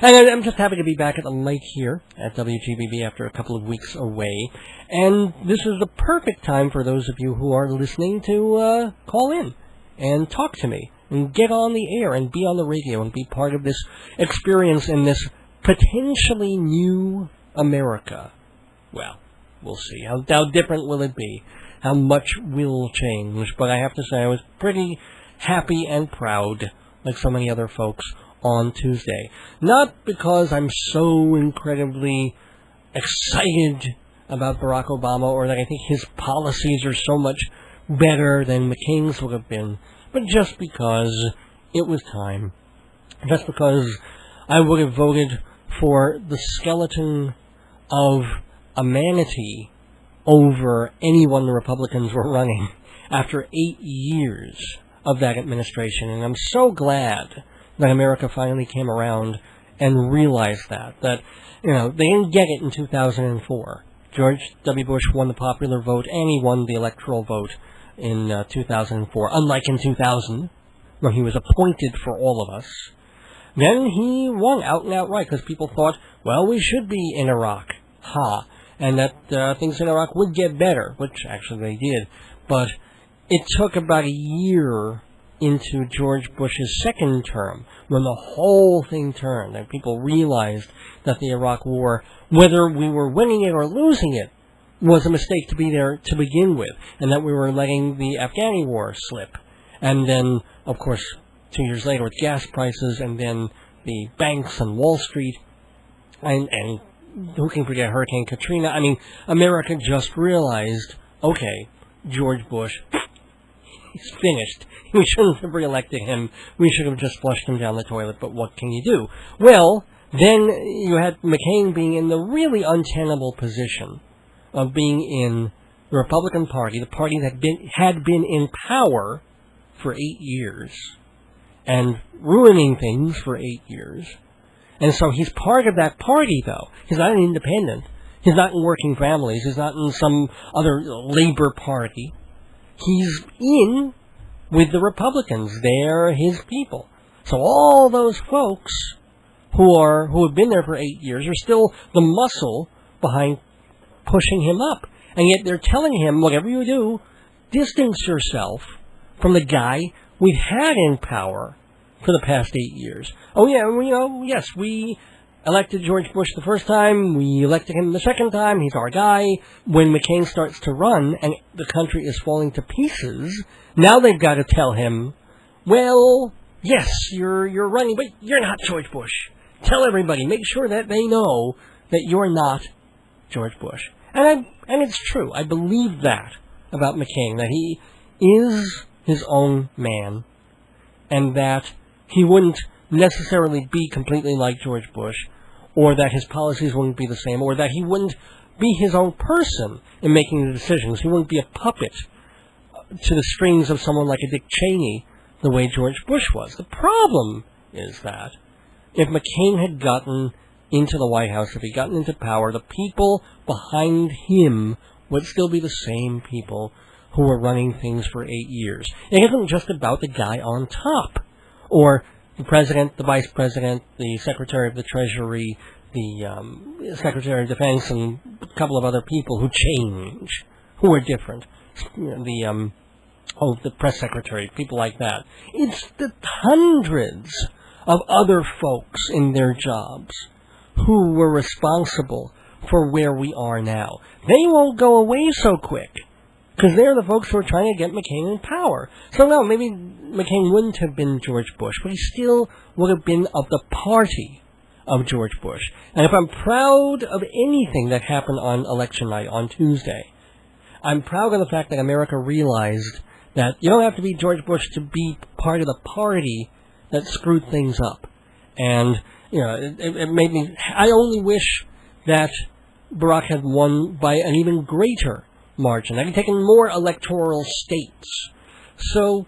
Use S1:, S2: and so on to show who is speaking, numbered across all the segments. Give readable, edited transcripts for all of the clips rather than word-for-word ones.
S1: And I'm just happy to be back at the mic here at WGBB after a couple of weeks away. And this is the perfect time for those of you who are listening to call in and talk to me and get on the air and be on the radio and be part of this experience in this potentially new America. Well, we'll see. How different will it be? How much will change? But I have to say I was pretty happy and proud, like so many other folks, on Tuesday. Not because I'm so incredibly excited about Barack Obama or that I think his policies are so much better than McCain's would have been, but just because it was time. Just because I would have voted for the skeleton of a manatee over anyone the Republicans were running after 8 years of that administration. And I'm so glad that America finally came around and realized that, you know, they didn't get it in 2004. George W. Bush won the popular vote, and he won the electoral vote in 2004, unlike in 2000, when he was appointed for all of us. Then he won out and outright, because people thought, well, we should be in Iraq, and that things in Iraq would get better, which actually they did. But it took about a year into George Bush's second term, when the whole thing turned, and people realized that the Iraq War, whether we were winning it or losing it, was a mistake to be there to begin with, and that we were letting the Afghani War slip. And then, of course, 2 years later with gas prices, and then the banks and Wall Street, and who can forget Hurricane Katrina? I mean, America just realized, okay, George Bush, he's finished. We shouldn't have reelected him. We should have just flushed him down the toilet, but what can you do? Well, then you had McCain being in the really untenable position of being in the Republican Party, the party that had been in power for 8 years, and ruining things for 8 years. And so he's part of that party, though. He's not an independent. He's not in Working Families. He's not in some other Labor Party. He's in with the Republicans. They're his people. So all those folks who have been there for 8 years are still the muscle behind pushing him up. And yet they're telling him, whatever you do, distance yourself from the guy we've had in power for the past 8 years. Oh, yeah, yes, we elected George Bush the first time, we elected him the second time, he's our guy. When McCain starts to run and the country is falling to pieces, now they've got to tell him, well, yes, you're running, but you're not George Bush. Tell everybody, make sure that they know that you're not George Bush. And it's true, I believe that about McCain, that he is his own man, and that he wouldn't necessarily be completely like George Bush, or that his policies wouldn't be the same, or that he wouldn't be his own person in making the decisions. He wouldn't be a puppet to the strings of someone like a Dick Cheney, the way George Bush was. The problem is that if McCain had gotten into the White House, if he'd gotten into power, the people behind him would still be the same people who were running things for 8 years. It isn't just about the guy on top, or the president, the vice president, the secretary of the Treasury, the secretary of Defense, and a couple of other people who change, who are different. The press secretary, people like that. It's the hundreds of other folks in their jobs who were responsible for where we are now. They won't go away so quick, because they're the folks who are trying to get McCain in power. So no, maybe McCain wouldn't have been George Bush, but he still would have been of the party of George Bush. And if I'm proud of anything that happened on election night on Tuesday, I'm proud of the fact that America realized that you don't have to be George Bush to be part of the party that screwed things up. And, it made me... I only wish that Barack had won by an even greater margin. I've taken more electoral states. So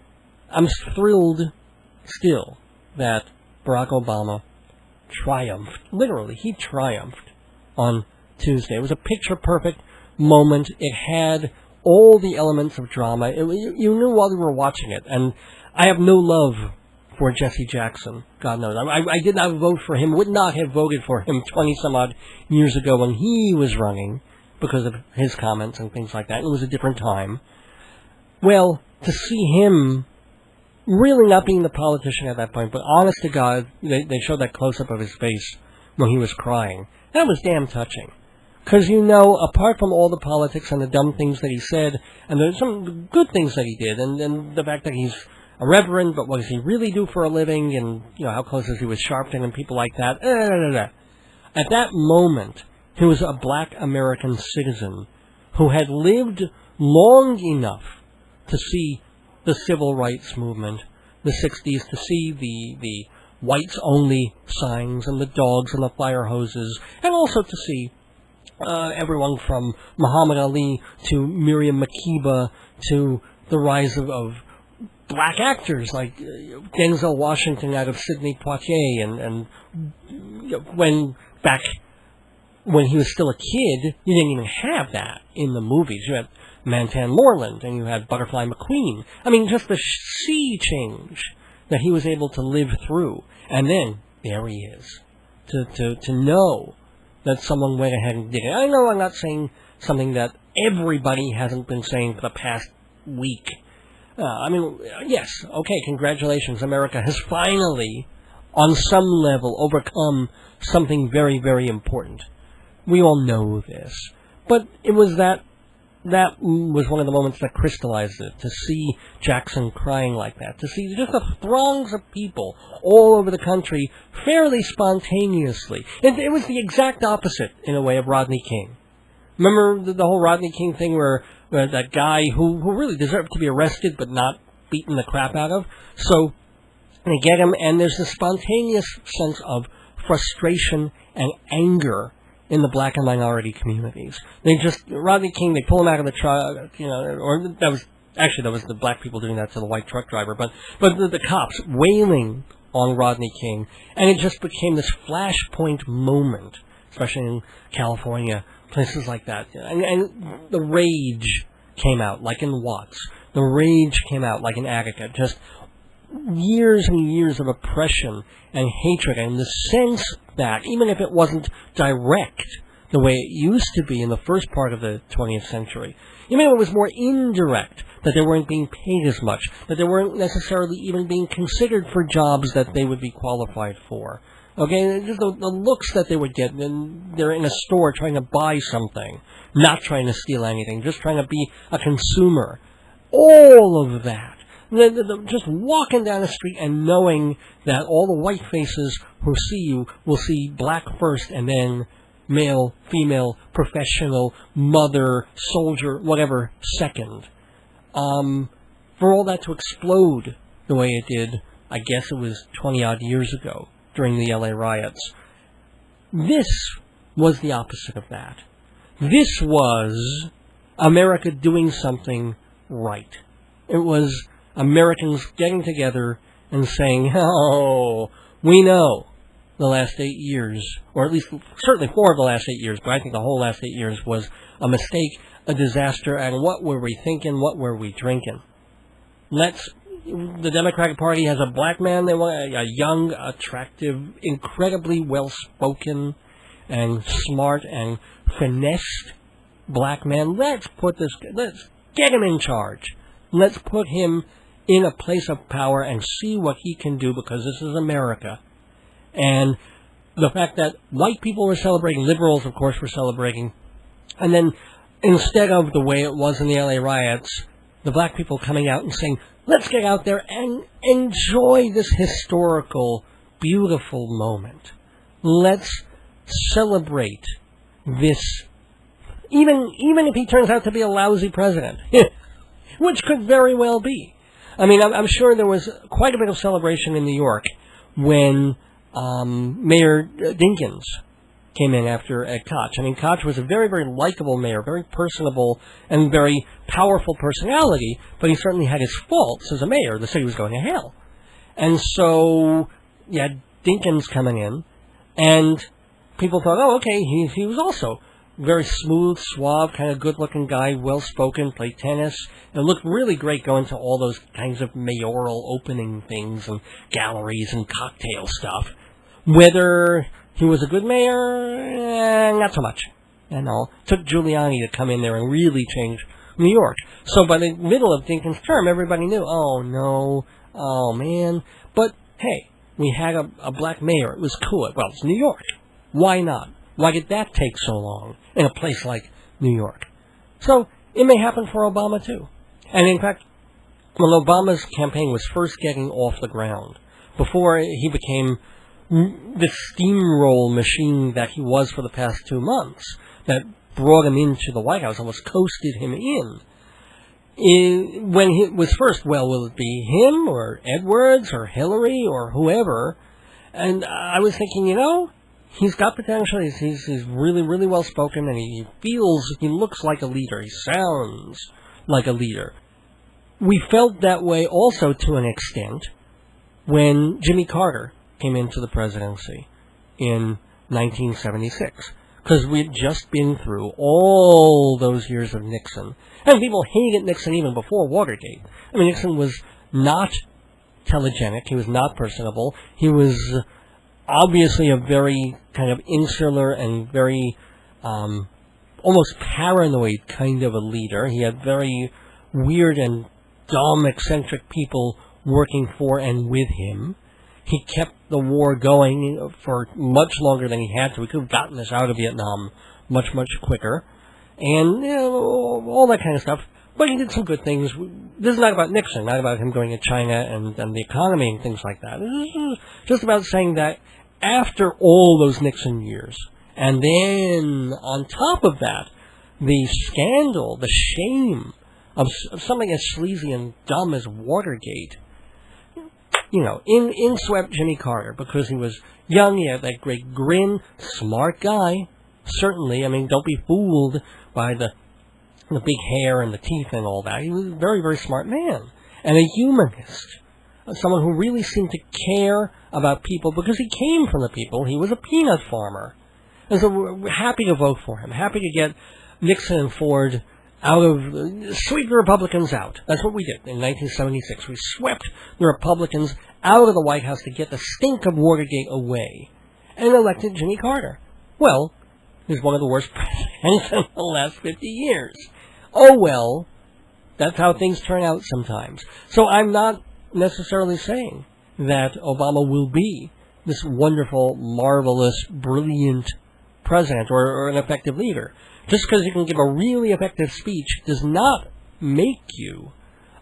S1: I'm thrilled still that Barack Obama triumphed. Literally, he triumphed on Tuesday. It was a picture-perfect moment. It had all the elements of drama. You knew while you were watching it. And I have no love for Jesse Jackson. God knows. I did not vote for him, would not have voted for him 20-some-odd years ago when he was running because of his comments and things like that. It was a different time. Well, to see him really not being the politician at that point, but honest to God, they showed that close-up of his face when he was crying. That was damn touching. Because, apart from all the politics and the dumb things that he said, and there's some good things that he did, and the fact that he's a reverend, but what does he really do for a living, and, how close is he with Sharpton and people like that, At that moment, he was a black American citizen who had lived long enough to see the civil rights movement, the 60s, to see the whites-only signs and the dogs and the fire hoses, and also to see everyone from Muhammad Ali to Miriam Makeba to the rise of black actors like Denzel Washington out of Sidney Poitier, and when he was still a kid, you didn't even have that in the movies. You had Mantan Moreland, and you had Butterfly McQueen. I mean, just the sea change that he was able to live through. And then, there he is. To know that someone went ahead and did it. I know I'm not saying something that everybody hasn't been saying for the past week. Yes, okay, congratulations. America has finally, on some level, overcome something very, very important. We all know this. But it was that was one of the moments that crystallized it, to see Jackson crying like that, to see just the throngs of people all over the country fairly spontaneously. It was the exact opposite, in a way, of Rodney King. Remember the whole Rodney King thing where that guy who really deserved to be arrested but not beaten the crap out of? So they get him, and there's this spontaneous sense of frustration and anger in the black and minority communities. Rodney King, they pull him out of the truck, or that was the black people doing that to the white truck driver, but the cops wailing on Rodney King, and it just became this flashpoint moment, especially in California, places like that. And the rage came out, like in Watts. The rage came out, like in Attica. Just years and years of oppression and hatred, and the sense that, even if it wasn't direct the way it used to be in the first part of the 20th century, even if it was more indirect, that they weren't being paid as much, that they weren't necessarily even being considered for jobs that they would be qualified for. Okay, just the looks that they would get when they're in a store trying to buy something, not trying to steal anything, just trying to be a consumer. All of that. Just walking down the street and knowing that all the white faces who see you will see black first, and then male, female, professional, mother, soldier, whatever, second. For all that to explode the way it did, I guess it was 20-odd years ago during the LA riots. This was the opposite of that. This was America doing something right. It was Americans getting together and saying, oh, we know the last 8 years, or at least certainly 4 of the last 8 years, but I think the whole last 8 years was a mistake, a disaster, and what were we thinking, what were we drinking? The Democratic Party has a black man, they want a young, attractive, incredibly well-spoken and smart and finessed black man. Let's get him in charge. Let's put him in a place of power and see what he can do, because this is America. And the fact that white people were celebrating, liberals, of course, were celebrating, and then instead of the way it was in the LA riots, the black people coming out and saying, let's get out there and enjoy this historical, beautiful moment. Let's celebrate this, even if he turns out to be a lousy president, which could very well be. I mean, I'm sure there was quite a bit of celebration in New York when Mayor Dinkins came in after Ed Koch. I mean, Koch was a very, very likable mayor, very personable and very powerful personality, but he certainly had his faults as a mayor. The city was going to hell. And so you had Dinkins coming in, and people thought, oh, okay, he was also very smooth, suave, kind of good-looking guy, well-spoken, played tennis, and looked really great going to all those kinds of mayoral opening things and galleries and cocktail stuff. Whether he was a good mayor, not so much. And all. Took Giuliani to come in there and really change New York. So by the middle of Dinkins' term, everybody knew, oh no, oh man. But hey, we had a black mayor. It was cool. Well, it's New York. Why not? Why did that take so long in a place like New York? So it may happen for Obama too. And in fact, when Obama's campaign was first getting off the ground, before he became the steamroll machine that he was for the past 2 months, that brought him into the White House, almost coasted him in. When he was first, well, will it be him or Edwards or Hillary or whoever? And I was thinking, he's got potential. He's really, really well spoken, and he looks like a leader. He sounds like a leader. We felt that way also to an extent when Jimmy Carter came into the presidency in 1976. Because we'd just been through all those years of Nixon. And people hated Nixon even before Watergate. I mean, Nixon was not telegenic. He was not personable. He was obviously a very kind of insular and very almost paranoid kind of a leader. He had very weird and dumb, eccentric people working for and with him. He kept the war going for much longer than he had to. He could have gotten us out of Vietnam much, much quicker. And, all that kind of stuff. But he did some good things. This is not about Nixon, not about him going to China and the economy and things like that. This is just about saying that after all those Nixon years, and then on top of that, the scandal, the shame of something as sleazy and dumb as Watergate, in swept Jimmy Carter because he was young, he had that great grin, smart guy, certainly. I mean, don't be fooled by the big hair and the teeth and all that. He was a very, very smart man and a humanist, someone who really seemed to care about people because he came from the people. He was a peanut farmer. And so we're happy to vote for him, happy to get Nixon and Ford sweep the Republicans out. That's what we did in 1976. We swept the Republicans out of the White House to get the stink of Watergate away and elected Jimmy Carter. Well, he's one of the worst presidents in the last 50 years. Oh well, that's how things turn out sometimes. So I'm not necessarily saying that Obama will be this wonderful, marvelous, brilliant president or an effective leader. Just because you can give a really effective speech does not make you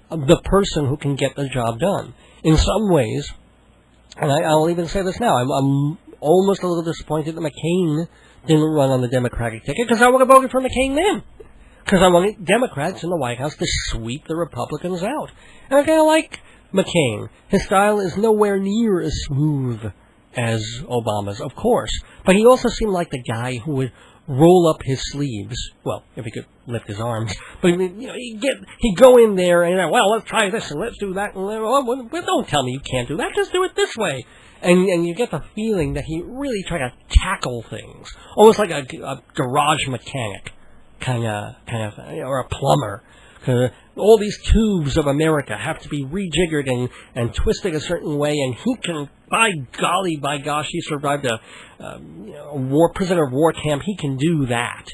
S1: the person who can get the job done. In some ways, and I'll even say this now, I'm almost a little disappointed that McCain didn't run on the Democratic ticket, because I would have voted for McCain then. Because I wanted Democrats in the White House to sweep the Republicans out. And I kind of like McCain. His style is nowhere near as smooth as Obama's, of course. But he also seemed like the guy who would roll up his sleeves. Well, if he could lift his arms. But he'd go in there and, well, let's try this and let's do that. And, well, don't tell me you can't do that. Just do it this way. And you get the feeling that he really tried to tackle things. Almost like a garage mechanic kind of, or a plumber. All these tubes of America have to be rejiggered and twisted a certain way, and he can, by golly, by gosh, he survived a prisoner of war camp. He can do that.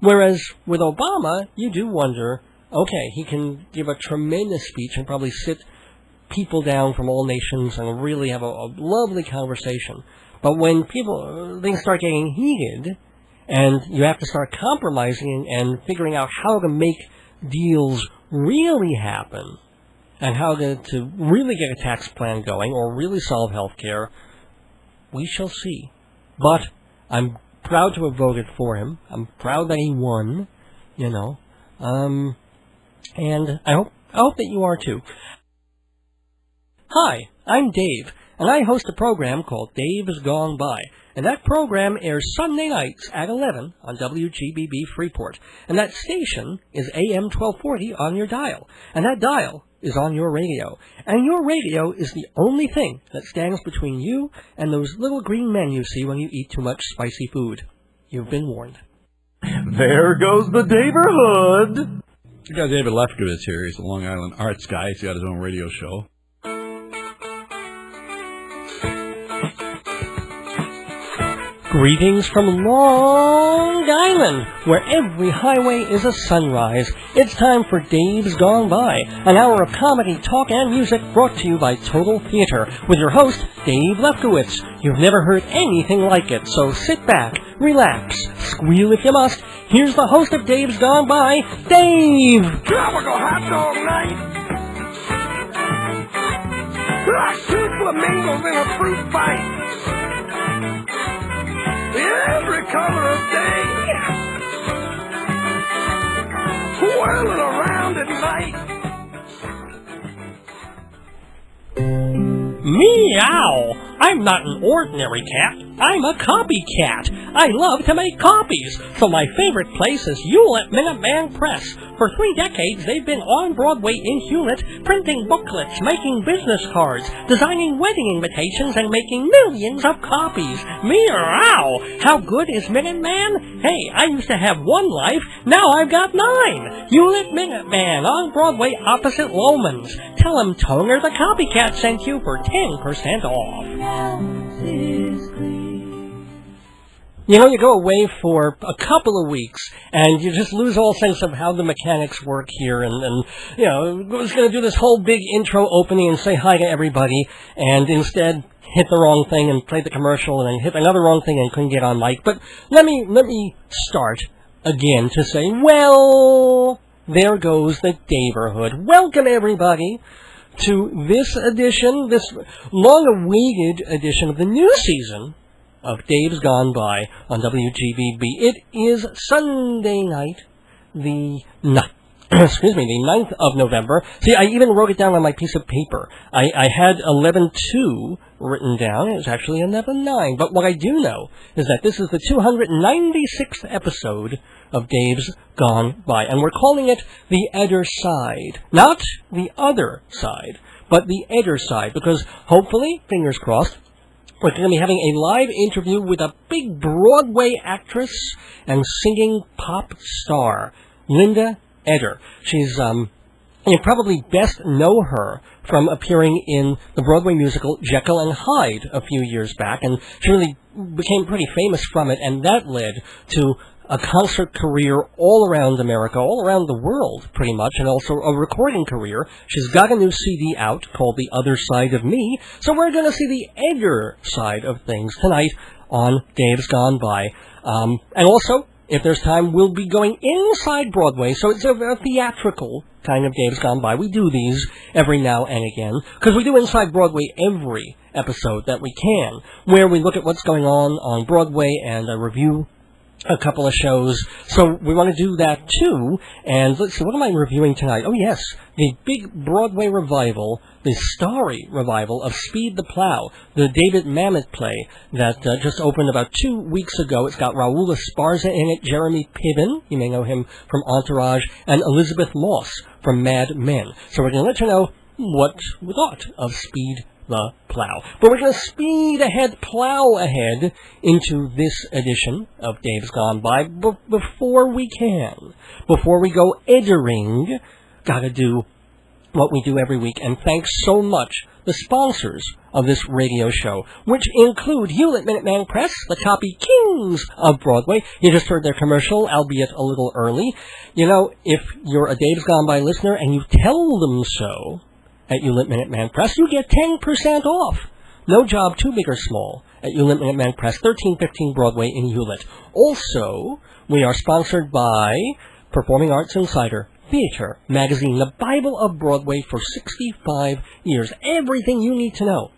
S1: Whereas with Obama, you do wonder, okay, he can give a tremendous speech and probably sit people down from all nations and really have a lovely conversation. But when things start getting heated, and you have to start compromising and figuring out how to make deals really happen, and how to really get a tax plan going, or really solve health care, we shall see. But I'm proud to have voted for him. I'm proud that he won, and I hope that you are too. Hi, I'm Dave, and I host a program called Dave's Gone By. And that program airs Sunday nights at 11 on WGBB Freeport. And that station is AM 1240 on your dial. And that dial is on your radio. And your radio is the only thing that stands between you and those little green men you see when you eat too much spicy food. You've been warned.
S2: There goes the neighborhood.
S3: We got David Lefkowitz here. He's a Long Island arts guy. He's got his own radio show.
S1: Greetings from Long Island, where every highway is a sunrise. It's time for Dave's Gone By, an hour of comedy, talk, and music brought to you by Total Theater, with your host, Dave Lefkowitz. You've never heard anything like it, so sit back, relax, squeal if you must. Here's the host of Dave's Gone By, Dave!
S4: Tropical hot dog night. Like two flamingos in a fruit fight. Every color of day, whirling around at night.
S1: Meow! I'm not an ordinary cat. I'm a copycat. I love to make copies, so my favorite place is Hewlett Minuteman Press. For 3 decades, they've been on Broadway in Hewlett, printing booklets, making business cards, designing wedding invitations, and making millions of copies. Meow! How good is Minuteman? Hey, I used to have 1 life, now I've got 9. Hewlett Minuteman on Broadway opposite Loman's. Tell him Toner the Copycat sent you for 10% off. You know, you go away for a couple of weeks, and you just lose all sense of how the mechanics work here, and you know, I was going to do this whole big intro opening and say hi to everybody, and instead hit the wrong thing and played the commercial, and then hit another wrong thing and couldn't get on mic. But let me start again to say, well, there goes the neighborhood. Welcome, everybody, to this edition, this long-awaited edition of the new season of Dave's Gone By on WGBB. It is Sunday night, the 9th of November. See, I even wrote it down on my piece of paper. I had 11/2 written down. It was actually 11/9. But what I do know is that this is the 296th episode of Dave's Gone By. And we're calling it the Eder Side. Not the other side, but the Eder Side. Because hopefully, fingers crossed, we're going to be having a live interview with a big Broadway actress and singing pop star, Linda Eder. She's, you probably best know her from appearing in the Broadway musical Jekyll and Hyde a few years back, and she really became pretty famous from it, and that led to a concert career all around America, all around the world, pretty much, and also a recording career. She's got a new CD out called The Other Side of Me, so we're going to see the Eder side of things tonight on Dave's Gone By. And also, if there's time, we'll be going inside Broadway, so it's a theatrical kind of Dave's Gone By. We do these every now and again, because we do Inside Broadway every episode that we can, where we look at what's going on Broadway and review a couple of shows. So we want to do that too. And let's see, what am I reviewing tonight? Oh yes, the big Broadway revival, the starry revival of Speed the Plow, the David Mamet play that just opened about 2 weeks ago. It's got Raul Esparza in it, Jeremy Piven, you may know him from Entourage, and Elizabeth Moss from Mad Men. So we're going to let you know what we thought of Speed the Plow. But we're going to plow ahead into this edition of Dave's Gone By. Before we go Edering, gotta do what we do every week, and thanks so much the sponsors of this radio show, which include Hewlett Minuteman Press, the copy kings of Broadway. You just heard their commercial, albeit a little early. You know, if you're a Dave's Gone By listener and you tell them so at Hewlett Minuteman Press, you get 10% off. No job too big or small at Hewlett Minuteman Press, 1315 Broadway in Hewlett. Also, we are sponsored by Performing Arts Insider Theater Magazine, the Bible of Broadway for 65 years. Everything you need to know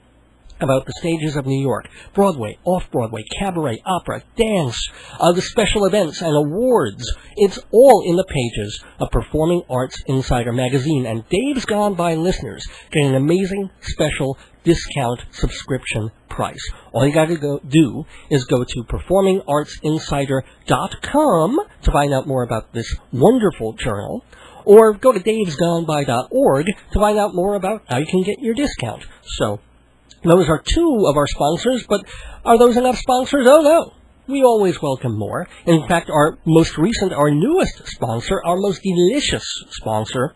S1: about the stages of New York, Broadway, off-Broadway, cabaret, opera, dance, the special events and awards. It's all in the pages of Performing Arts Insider magazine, and Dave's Gone By listeners get an amazing special discount subscription price. All you got to do is go to performingartsinsider.com to find out more about this wonderful journal, or go to davesgoneby.org to find out more about how you can get your discount. So, those are two of our sponsors, but are those enough sponsors? Oh, no. we always welcome more. In fact, our newest sponsor, our most delicious sponsor,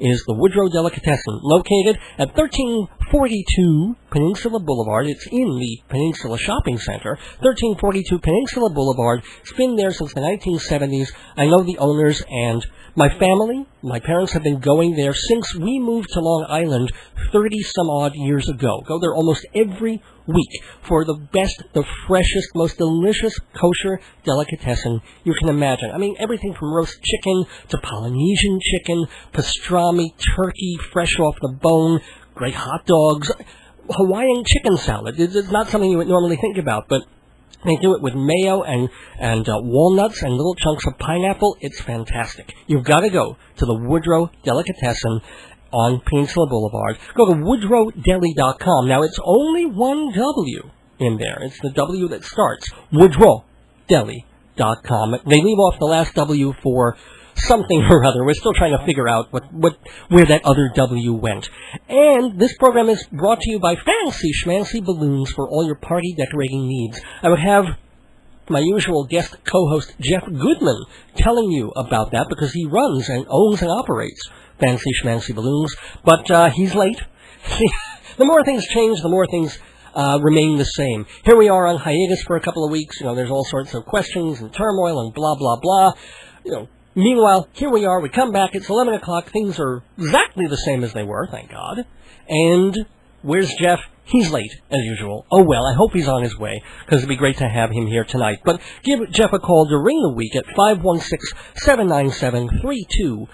S1: is the Woodrow Delicatessen, located at 1342 Peninsula Boulevard. It's in the Peninsula Shopping Center, 1342 Peninsula Boulevard. It's been there since the 1970s. I know the owners, and my family, my parents have been going there since we moved to Long Island 30-some-odd years ago. Go there almost every week for the best, the freshest, most delicious kosher delicatessen you can imagine. I mean, everything from roast chicken to Polynesian chicken, pastrami, turkey, fresh off the bone, great hot dogs, Hawaiian chicken salad. It's not something you would normally think about, but they do it with mayo and walnuts and little chunks of pineapple. It's fantastic. You've got to go to the Woodrow Delicatessen on Peninsula Boulevard. Go to woodrowdeli.com. Now, it's only one W in there. It's the W that starts. woodrowdeli.com. They leave off the last W for something or other. We're still trying to figure out where that other W went. And this program is brought to you by Fancy Schmancy Balloons for all your party decorating needs. I would have my usual guest co-host Jeff Goodman telling you about that because he runs and owns and operates Fancy Schmancy Balloons, but he's late. See, the more things change, the more things remain the same. Here we are on hiatus for a couple of weeks. There's all sorts of questions and turmoil and blah, blah, blah. Meanwhile, here we are. We come back. It's 11 o'clock. Things are exactly the same as they were, thank God. And where's Jeff? He's late, as usual. Oh, well, I hope he's on his way, because it'd be great to have him here tonight. But give Jeff a call during the week at 516-797-3229.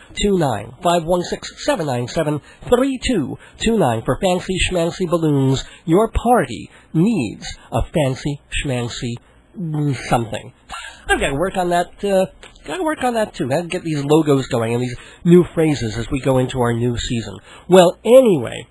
S1: 516-797-3229 for Fancy Schmancy Balloons. Your party needs a fancy schmancy something. I've got to work on that. Too. Got to get these logos going and these new phrases as we go into our new season. Well, anyway,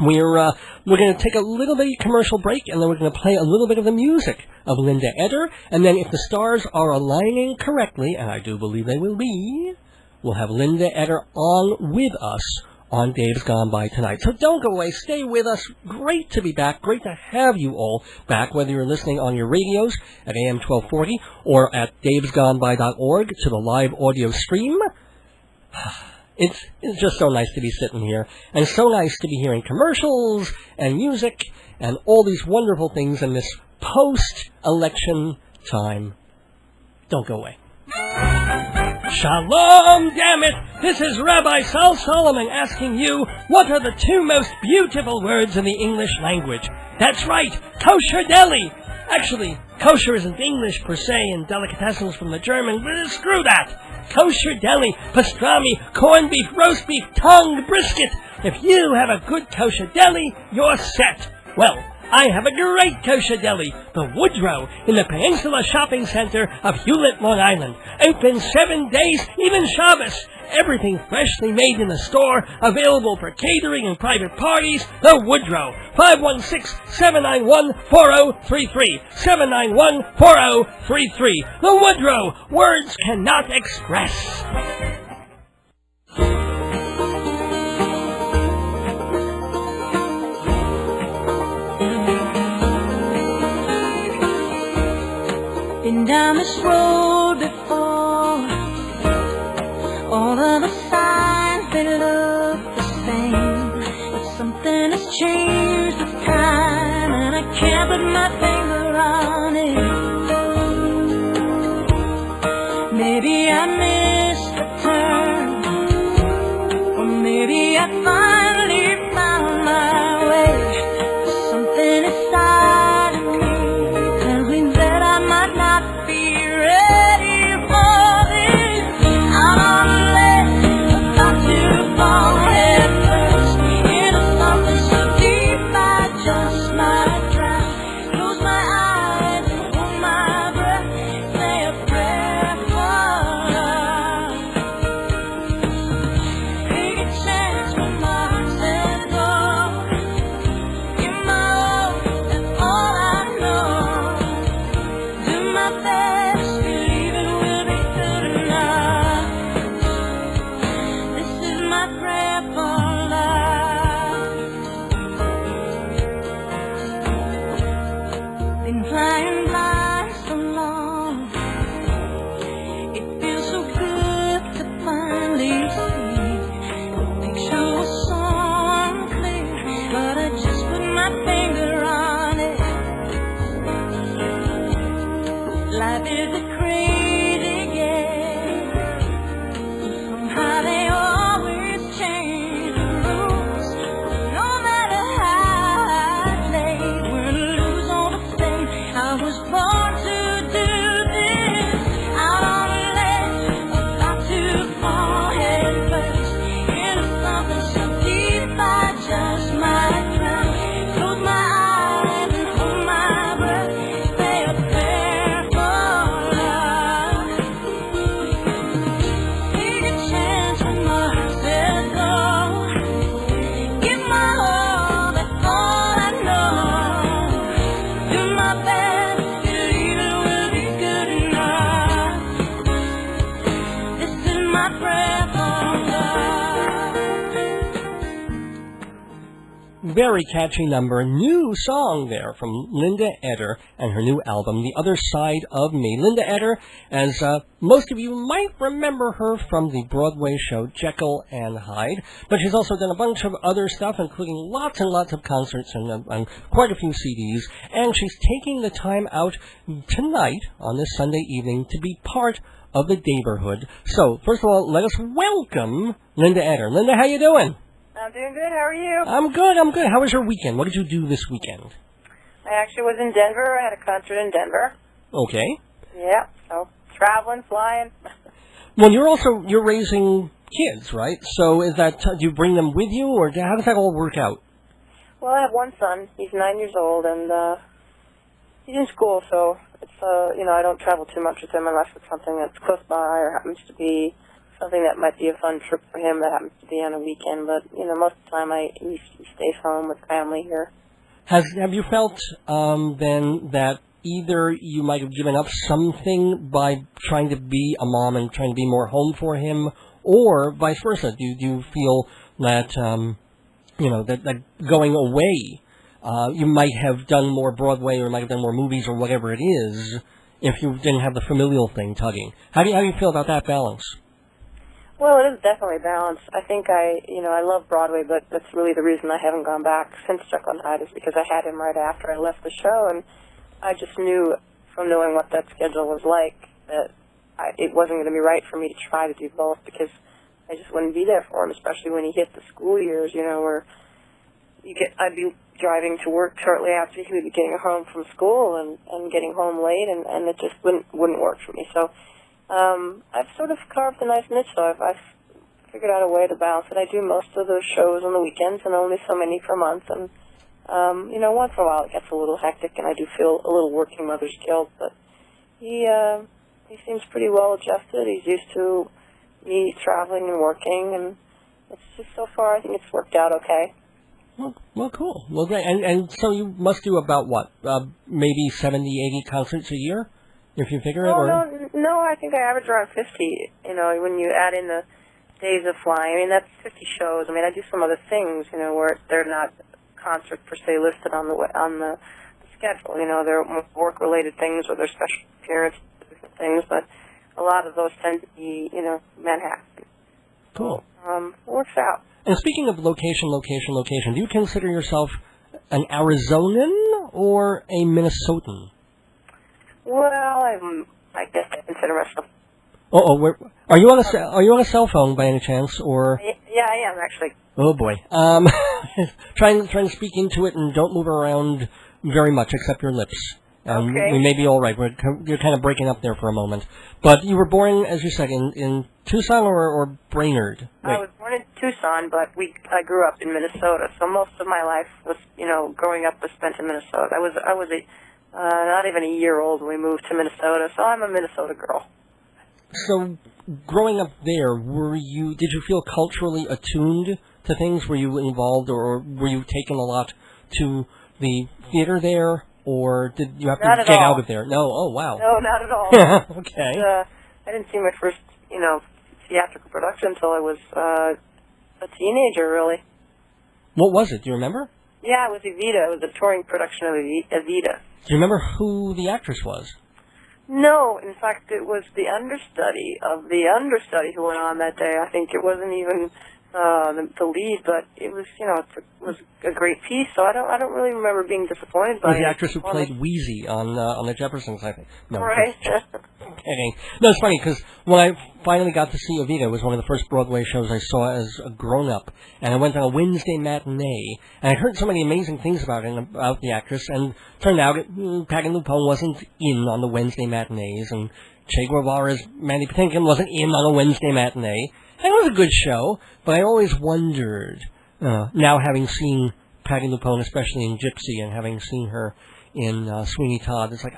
S1: we're going to take a little bit of commercial break, and then we're going to play a little bit of the music of Linda Eder, and then if the stars are aligning correctly, and I do believe they will be, we'll have Linda Eder on with us on Dave's Gone By tonight. So don't go away. Stay with us. Great to be back. Great to have you all back, whether you're listening on your radios at AM 1240 or at davesgoneby.org to the live audio stream. It's just so nice to be sitting here, and so nice to be hearing commercials and music and all these wonderful things in this post-election time. Don't go away. Shalom, damn it! This is Rabbi Sal Solomon asking you, what are the two most beautiful words in the English language? That's right, kosher deli! Actually, kosher isn't English per se, and delicatessens from the German, but screw that! Kosher deli, pastrami, corned beef, roast beef, tongue, brisket. If you have a good kosher deli, you're set. Well, I have a great kosher deli, the Woodrow, in the Peninsula Shopping Center of Hewlett, Long Island. Open 7 days, even Shabbos. Everything freshly made in the store, available for catering and private parties. The Woodrow, 516-791-4033. 791-4033. The Woodrow, words cannot express.
S5: Been down this road before. All of the signs, they look the same, but something has changed with time, and I can't put my finger on it. Maybe I missed the turn, or maybe I finally found my way. There's something inside of me tells me that I might not be ready for this. I'm on a ledge, about to fall head first into something so deep I just might drown. Close my eyes and hold my breath, say a prayer for love. Take a chance when my heart says go. Give my all and all I know. Do my best, believe it will be good enough. This is my prayer for love. Been flying blind so long. life is a crazy game. Somehow they always change the rules. No matter how I play, we're to lose all the same. I was born to do this, out on a ledge, about to fall head first into something so deep I just might drown. Close my eyes and hold my breath, say a prayer for love. Take a chance when my heart says go. Give my all, that's all I know. Do my best, believe it will be good enough. This is my prayer for love.
S1: Very catchy number. New song there from Linda Eder and her new album, The Other Side of Me. Linda Eder, as most of you might remember her from the Broadway show Jekyll and Hyde, but she's also done a bunch of other stuff, including lots and lots of concerts and quite a few CDs, and she's taking the time out tonight, on this Sunday evening, to be part of the neighborhood. So, first of all, let us welcome Linda Eder. Linda, how you doing?
S6: I'm doing good. How are you?
S1: I'm good. How was your weekend? What did you do this weekend?
S6: I actually was in Denver. I had a concert in Denver.
S1: Okay.
S6: Yeah, so traveling, flying.
S1: Well, you're raising kids, right? So is that, do you bring them with you, or how does that all work out?
S6: Well, I have one son. He's 9 years old, and he's in school, so it's, I don't travel too much with him unless it's something that's close by or happens to be something that might be a fun trip for him that happens to be on a weekend. But, most of the time he stays home with family here.
S1: Have you felt then that either you might have given up something by trying to be a mom and trying to be more home for him, or vice versa? Do you feel that, that going away, you might have done more Broadway or might have done more movies or whatever it is if you didn't have the familial thing tugging? How do you feel about that balance?
S6: Well, it is definitely balanced. I think I love Broadway, but that's really the reason I haven't gone back since Jekyll and Hyde is because I had him right after I left the show, and I just knew from knowing what that schedule was like that it wasn't going to be right for me to try to do both because I just wouldn't be there for him, especially when he hit the school years, where I'd be driving to work shortly after he would be getting home from school and getting home late, and it just wouldn't work for me. So I've sort of carved a nice niche, so I've figured out a way to balance it. I do most of those shows on the weekends and only so many per month, and once in a while it gets a little hectic and I do feel a little working mother's guilt, but he seems pretty well adjusted. He's used to me traveling and working, and it's just so far I think it's worked out okay.
S1: Well, cool. Well, great. And so you must do about what, maybe 70, 80 concerts a year, if you figure it?
S6: No, I think I average around 50, when you add in the days of flying. I mean, that's 50 shows. I mean, I do some other things, where they're not concerts per se listed on the schedule. They're work-related things or they're special appearances, different things, but a lot of those tend to be, Manhattan.
S1: Cool.
S6: Works out.
S1: And speaking of location, do you consider yourself an Arizonan or a Minnesotan?
S6: Well, I guess I consider myself.
S1: Are you on a cell phone by any chance, or?
S6: Yeah, I am actually.
S1: Oh boy. Trying to speak into it and don't move around very much except your lips.
S6: Okay.
S1: We may be all right. You're kind of breaking up there for a moment. But you were born, as you said, in Tucson or Brainerd? Wait.
S6: I was born in Tucson, but I grew up in Minnesota. So most of my life was, growing up was spent in Minnesota. I was not even a year old when we moved to Minnesota, so I'm a Minnesota girl.
S1: So, growing up there, did you feel culturally attuned to things? Were you involved, or were you taken a lot to the theater there, or did you have to get out of there? No. Oh, wow.
S6: No, not at all.
S1: Okay.
S6: I didn't see my first, theatrical production until I was a teenager, really.
S1: What was it? Do you remember?
S6: Yeah, it was Evita. It was a touring production of Evita.
S1: Do you remember who the actress was?
S6: No, in fact, it was the understudy of the understudy who went on that day. I think it wasn't even the lead, but it was, it was a great piece. So I don't really remember being disappointed by it.
S1: The actress who played Wheezy on the Jeffersons, I think. No,
S6: right.
S1: Kidding. No, it's funny because when I finally got to see Evita, it was one of the first Broadway shows I saw as a grown-up, and I went on a Wednesday matinee, and I heard so many amazing things about it, about the actress, and turned out Patti LuPone wasn't in on the Wednesday matinees, and Che Guevara's Mandy Patinkin wasn't in on a Wednesday matinee. And it was a good show, but I always wondered, now having seen Patti LuPone, especially in Gypsy, and having seen her in Sweeney Todd, it's like,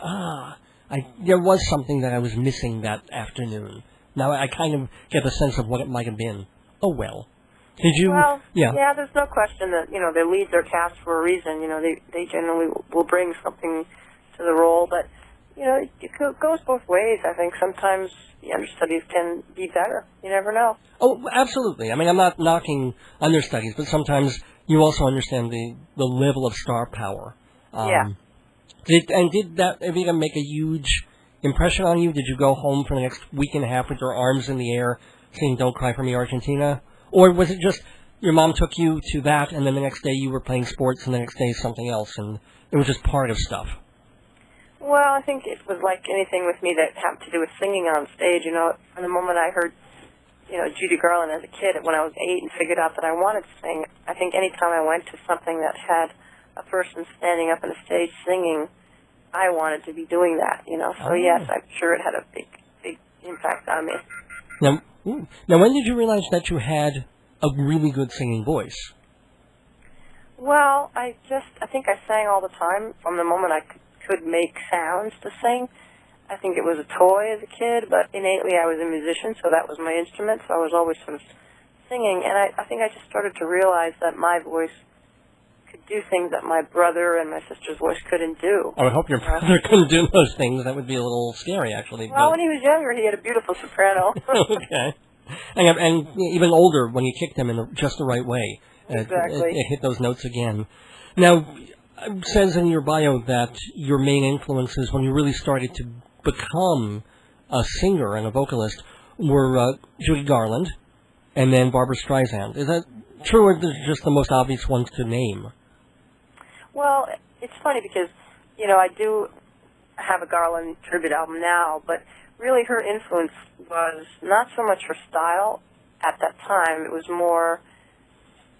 S1: there was something that I was missing that afternoon. Now I kind of get the sense of what it might have been. Oh, well. Did you?
S6: Well,
S1: yeah,
S6: there's no question that, their leads are cast for a reason. They generally will bring something to the role, but, it goes both ways. I think sometimes the understudies can be better. You never know.
S1: Oh, absolutely. I mean, I'm not knocking understudies, but sometimes you also understand the level of star power.
S6: Yeah.
S1: Did that Evita make a huge impression on you? Did you go home for the next week and a half with your arms in the air singing Don't Cry for Me, Argentina? Or was it just your mom took you to that, and then the next day you were playing sports, and the next day something else, and it was just part of stuff?
S6: Well, I think it was like anything with me that had to do with singing on stage. From the moment I heard, Judy Garland as a kid when I was 8 and figured out that I wanted to sing, I think any time I went to something that had a person standing up on a stage singing, I wanted to be doing that, So, yes, I'm sure it had a big impact on me.
S1: Now, when did you realize that you had a really good singing voice?
S6: Well, I think I sang all the time from the moment I could make sounds to sing. I think it was a toy as a kid, but innately I was a musician, so that was my instrument, so I was always sort of singing, and I think I just started to realize that my voice could do things that my brother and my sister's voice couldn't do.
S1: I would hope your brother couldn't do those things. That would be a little scary, actually.
S6: Well, when he was younger, he had a beautiful soprano.
S1: Okay. And even older, when you kicked him in just the right way,
S6: exactly.
S1: It hit those notes again. Now, it says in your bio that your main influences when you really started to become a singer and a vocalist were Judy Garland and then Barbra Streisand. Is that true, or is it just the most obvious ones to name?
S6: Well, it's funny because, I do have a Garland tribute album now, but really her influence was not so much her style at that time. It was more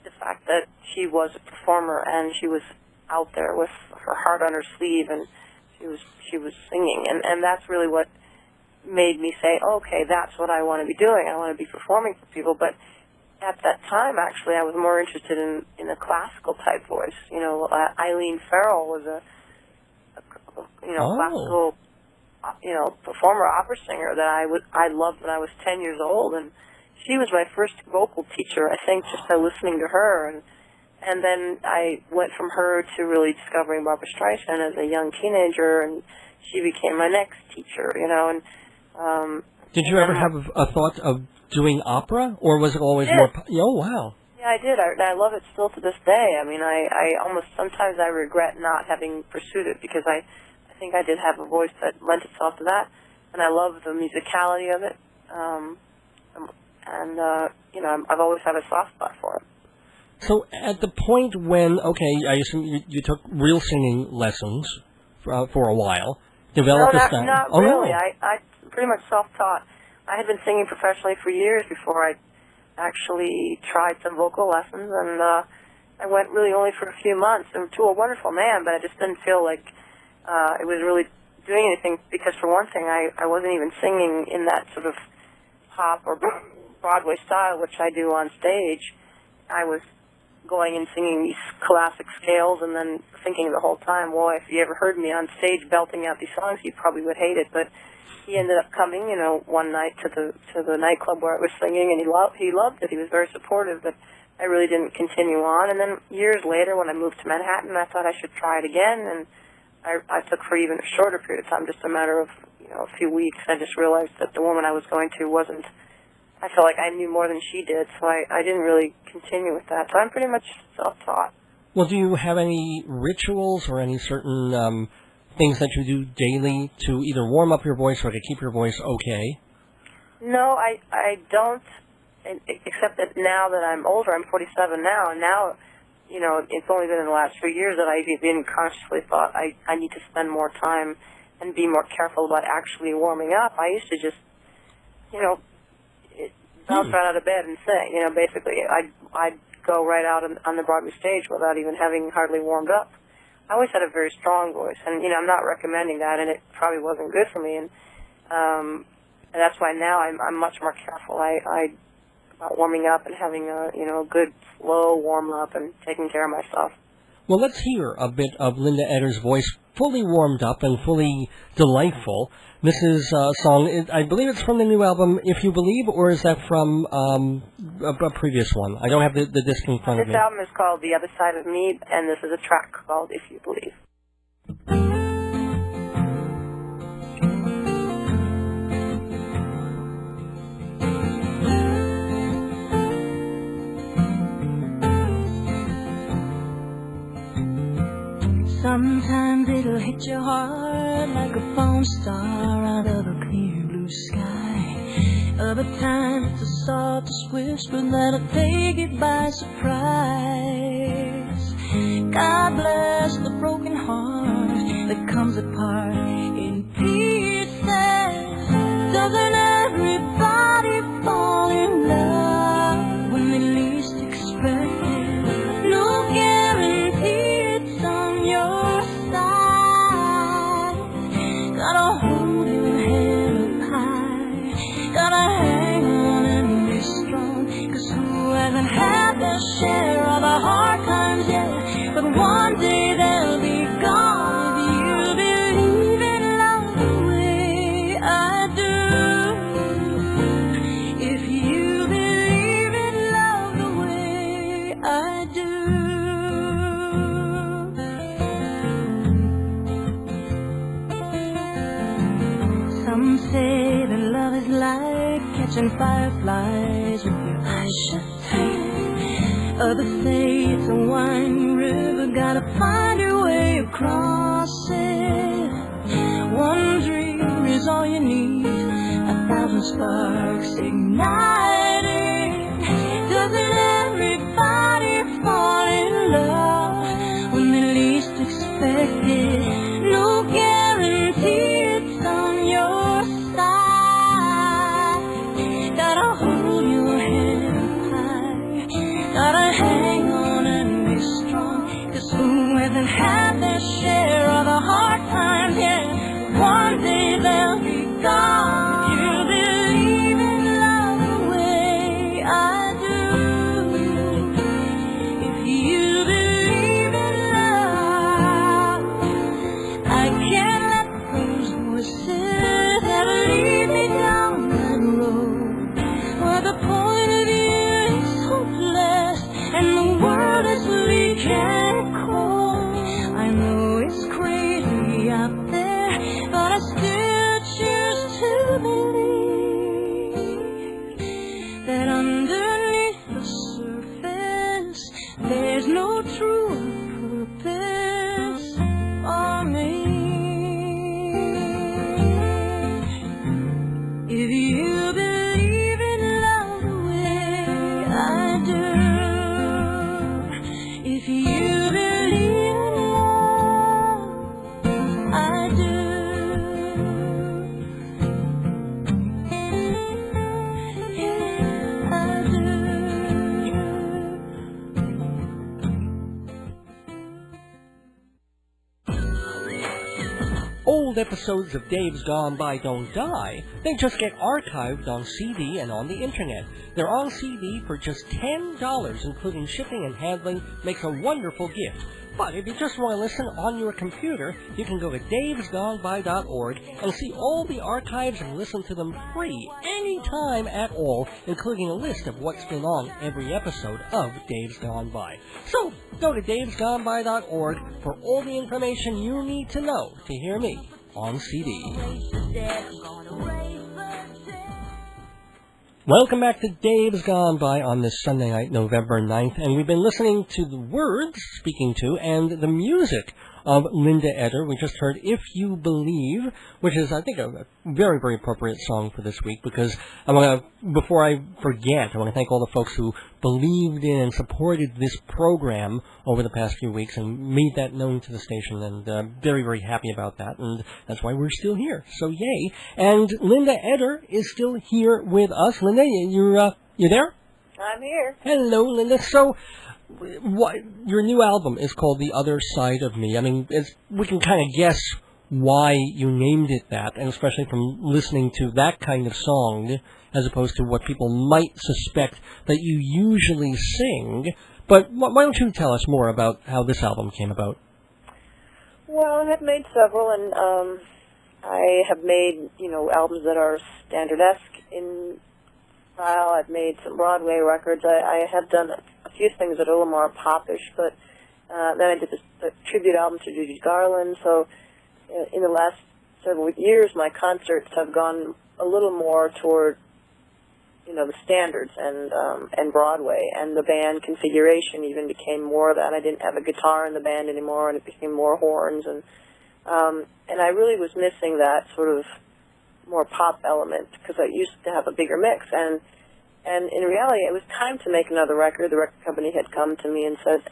S6: the fact that she was a performer and she was out there with her heart on her sleeve, and she was singing, and that's really what made me say, okay, that's what I want to be doing. I want to be performing for people. But at that time, actually, I was more interested in a classical type voice. Eileen Farrell was a classical performer, opera singer that I loved when I was 10 years old, and she was my first vocal teacher, I think, just by listening to her. And then I went from her to really discovering Barbra Streisand as a young teenager, and she became my next teacher, And
S1: did you ever have a thought of doing opera, or was it always more? Oh, wow.
S6: Yeah, I did. I love it still to this day. I mean, I almost sometimes I regret not having pursued it because I think I did have a voice that lent itself to that, and I love the musicality of it. I've always had a soft spot for it.
S1: So at the point when, I assume you took real singing lessons for a while, developed a style.
S6: Not really. No. I pretty much self-taught. I had been singing professionally for years before I actually tried some vocal lessons, and I went really only for a few months, and to a wonderful man, but I just didn't feel like it was really doing anything, because for one thing, I wasn't even singing in that sort of pop or Broadway style, which I do on stage. I was going and singing these classic scales and then thinking the whole time, well, if you ever heard me on stage belting out these songs, you probably would hate it. But he ended up coming, one night to the nightclub where I was singing, and he loved it. He was very supportive, but I really didn't continue on. And then years later, when I moved to Manhattan, I thought I should try it again, and I took for even a shorter period of time, just a matter of a few weeks. I just realized that the woman I was going to wasn't. I felt like I knew more than she did, so I didn't really continue with that. So I'm pretty much self-taught.
S1: Well, do you have any rituals or any certain things that you do daily to either warm up your voice or to keep your voice okay?
S6: No, I don't except that now that I'm older, I'm 47 now, and now, it's only been in the last few years that I've even consciously thought I need to spend more time and be more careful about actually warming up. I used to just, bounce right out of bed and sing. Basically, I'd go right out on the Broadway stage without even having hardly warmed up. I always had a very strong voice, and I'm not recommending that, and it probably wasn't good for me, and that's why now I'm much more careful. About warming up and having a good slow warm up and taking care of myself.
S1: Well, let's hear a bit of Linda Eder's voice, fully warmed up and fully delightful. This is a song, I believe it's from the new album, If You Believe, or is that from a previous one? I don't have the disc in front of me.
S6: This album is called The Other Side of Me, and this is a track called If You Believe.
S5: Sometimes it'll hit your heart like a falling star out of a clear blue sky. Other times it's a softest whisper that'll take it by surprise. God bless the broken heart that comes apart in pieces. Doesn't everybody fall in love when they least expect it? No guarantee it's on your side. Gotta hold your head up high. Gotta hang on and be strong. 'Cause who hasn't had their share of the hard times yet? But one day they'll be gone. If you believe in love the way I do. If you believe in love the way I do. Some say that love is like catching fireflies with your eyes shut tight. Others say it's a winding river, gotta find your way across it. One dream is all you need, 1,000 sparks igniting. Doesn't everybody fall in love when they least expect it? No guarantee it's on your side. Gotta hold your head up high. Gotta hang on and be strong. 'Cause who hasn't had their share of the hard times yet? One day they'll be gone. You believe in love the way I do. If you believe in love, I can't let those voices that lead me down that road where the point of view is hopeless and the world is bleak and cold. I know it's crazy out there, but I still choose to believe that underneath the surface there's no true purpose for me. If you believe in love the way I do, if you believe in love, I do. Yeah, I do.
S1: Old episodes of Dave's Gone By don't die. They just get archived on CD and on the internet. They're on CD for just $10, including shipping and handling. Makes a wonderful gift. But if you just want to listen on your computer, you can go to davesgoneby.org and see all the archives and listen to them free anytime at all, including a list of what's been on every episode of Dave's Gone By. So, go to davesgoneby.org for all the information you need to know to hear me on CD. Welcome back to Dave's Gone By on this Sunday night, November 9th, and we've been listening to the words, speaking to, and the music of Linda Eder. We just heard If You Believe, which is, I think, a very, very appropriate song for this week, because before I forget, I want to thank all the folks who believed in and supported this program over the past few weeks and made that known to the station, and very, very happy about that, and that's why we're still here. So yay. And Linda Eder is still here with us. Linda, you there?
S6: I'm here.
S1: Hello, Linda. So, your new album is called The Other Side of Me. I mean, we can kind of guess why you named it that, and especially from listening to that kind of song, as opposed to what people might suspect that you usually sing. But why don't you tell us more about how this album came about?
S6: Well, I have made several, and I have made, albums that are standard-esque in style. I've made some Broadway records. I have done a few things that are a little more popish, but then I did the tribute album to Judy Garland. So in the last several years, my concerts have gone a little more toward, the standards and Broadway, and the band configuration even became more of that. I didn't have a guitar in the band anymore, and it became more horns, and I really was missing that sort of more pop element, because I used to have a bigger mix, and in reality it was time to make another record. The record company had come to me and said,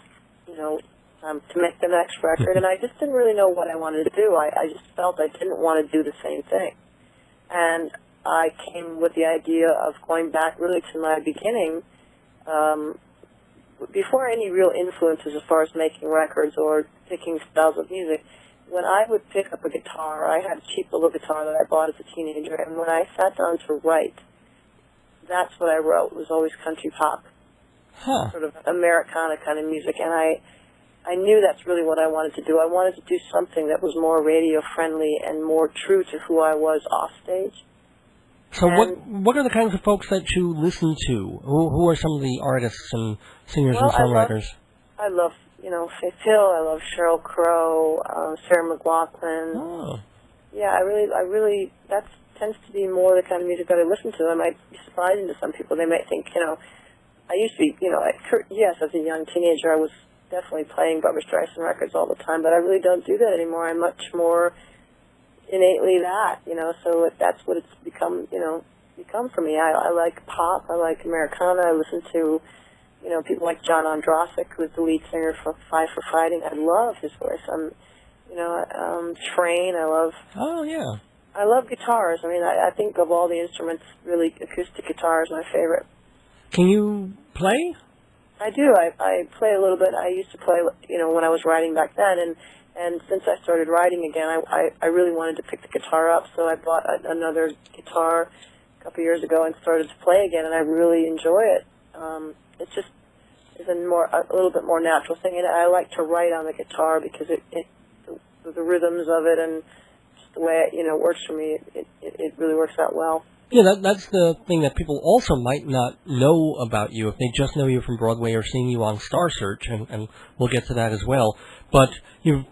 S6: to make the next record, and I just didn't really know what I wanted to do. I just felt I didn't want to do the same thing, and I came with the idea of going back really to my beginning, before any real influences as far as making records or picking styles of music. When I would pick up a guitar, I had a cheap little guitar that I bought as a teenager, and when I sat down to write, that's what I wrote. It was always country pop, sort of Americana kind of music, and I knew that's really what I wanted to do. I wanted to do something that was more radio-friendly and more true to who I was off stage.
S1: So what are the kinds of folks that you listen to? Who are some of the artists and singers and songwriters?
S6: I love Faith Hill. I love Sheryl Crow, Sarah McLachlan.
S1: Oh. Yeah,
S6: I really, that tends to be more the kind of music that I listen to. It might be surprising to some people. They might think, I used to be, yes, as a young teenager, I was definitely playing Barbra Streisand records all the time, but I really don't do that anymore. I'm much more innately that, so that's what it's become for me. I like pop. I like Americana. I listen to people like John Ondrasik, who's the lead singer for Five for Fighting. I love his voice. Train, I love.
S1: Oh, yeah.
S6: I love guitars. I mean, I think of all the instruments, really, acoustic guitar is my favorite. Can
S1: you play?
S6: I do. I play a little bit. I used to play, when I was writing back then, and since I started writing again, I really wanted to pick the guitar up, so I bought another guitar a couple years ago and started to play again, and I really enjoy it. It just is a little bit more natural thing, and I like to write on the guitar because the rhythms of it and just the way it works for me, it really works out well.
S1: Yeah, that's the thing that people also might not know about you if they just know you from Broadway or seeing you on Star Search, and we'll get to that as well. But you've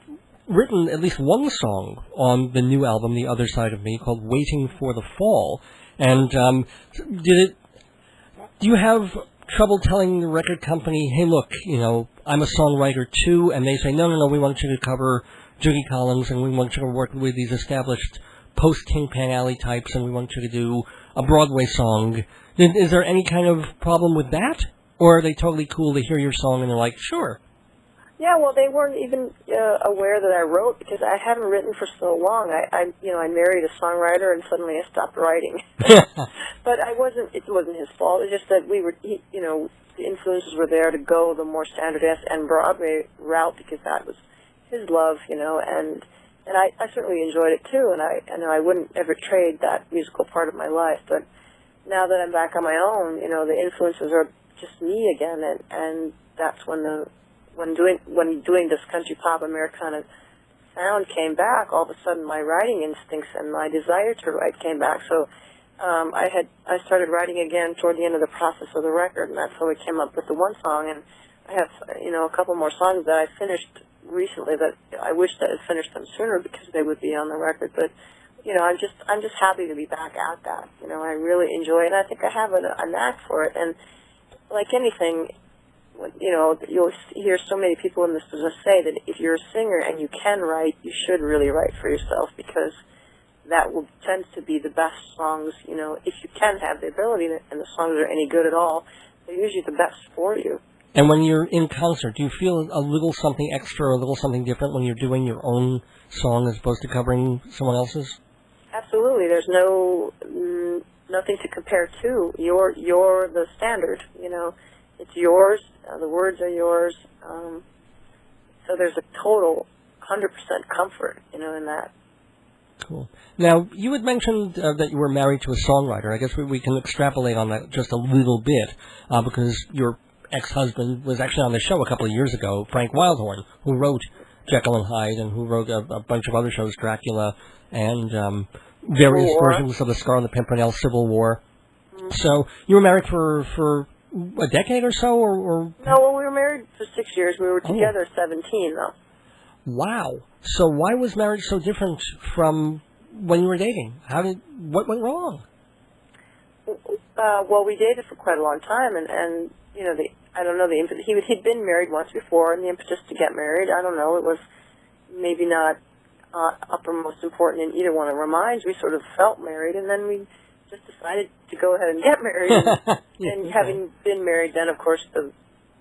S1: written at least one song on the new album, The Other Side of Me, called Waiting for the Fall. And do you have trouble telling the record company, hey, look, I'm a songwriter too, and they say, no, we want you to cover Judy Collins, and we want you to work with these established post-Tin Pan Alley types, and we want you to do a Broadway song. Is there any kind of problem with that? Or are they totally cool to hear your song and they're like, sure?
S6: Yeah, well, they weren't even aware that I wrote because I hadn't written for so long. I married a songwriter and suddenly I stopped writing. But it wasn't his fault. It was just that the influences were there to go the more standard-esque and Broadway route because that was his love, and I certainly enjoyed it too, and I wouldn't ever trade that musical part of my life. But now that I'm back on my own, the influences are just me again, and that's when doing this country pop Americana sound came back, all of a sudden my writing instincts and my desire to write came back. So I started writing again toward the end of the process of the record, and that's how we came up with the one song. And I have a couple more songs that I finished recently that I wish that I had finished them sooner because they would be on the record. But I'm just happy to be back at that. I really enjoy it, and I think I have a knack for it. And like anything, you know, you'll hear so many people in this business say that if you're a singer and you can write, you should really write for yourself, because that will tend to be the best songs. You know, if you can have the ability and the songs are any good at all, they're usually the best for you.
S1: And when you're in concert, do you feel a little something extra, a little something different when you're doing your own song as opposed to covering someone else's?
S6: Absolutely. There's nothing to compare to. You're the standard. You know, it's yours. The words are yours. So there's a total 100% comfort, you know, in that.
S1: Cool. Now, you had mentioned that you were married to a songwriter. I guess we can extrapolate on that just a little bit, because your ex-husband was actually on the show a couple of years ago, Frank Wildhorn, who wrote Jekyll and Hyde and who wrote a bunch of other shows, Dracula and various versions of The Scar on the Pimpernel, Civil War. Mm-hmm. So you were married for a decade or so? Or
S6: No, well, we were married for 6 years. We were together 17, though.
S1: Wow. So why was marriage so different from when you were dating? What went wrong?
S6: Well, we dated for quite a long time, and you know, I don't know, he'd been married once before, and the impetus to get married, I don't know, it was maybe not uppermost important in either one of our minds. We sort of felt married, and then we just decided to go ahead and get married. And having been married, then, of course, the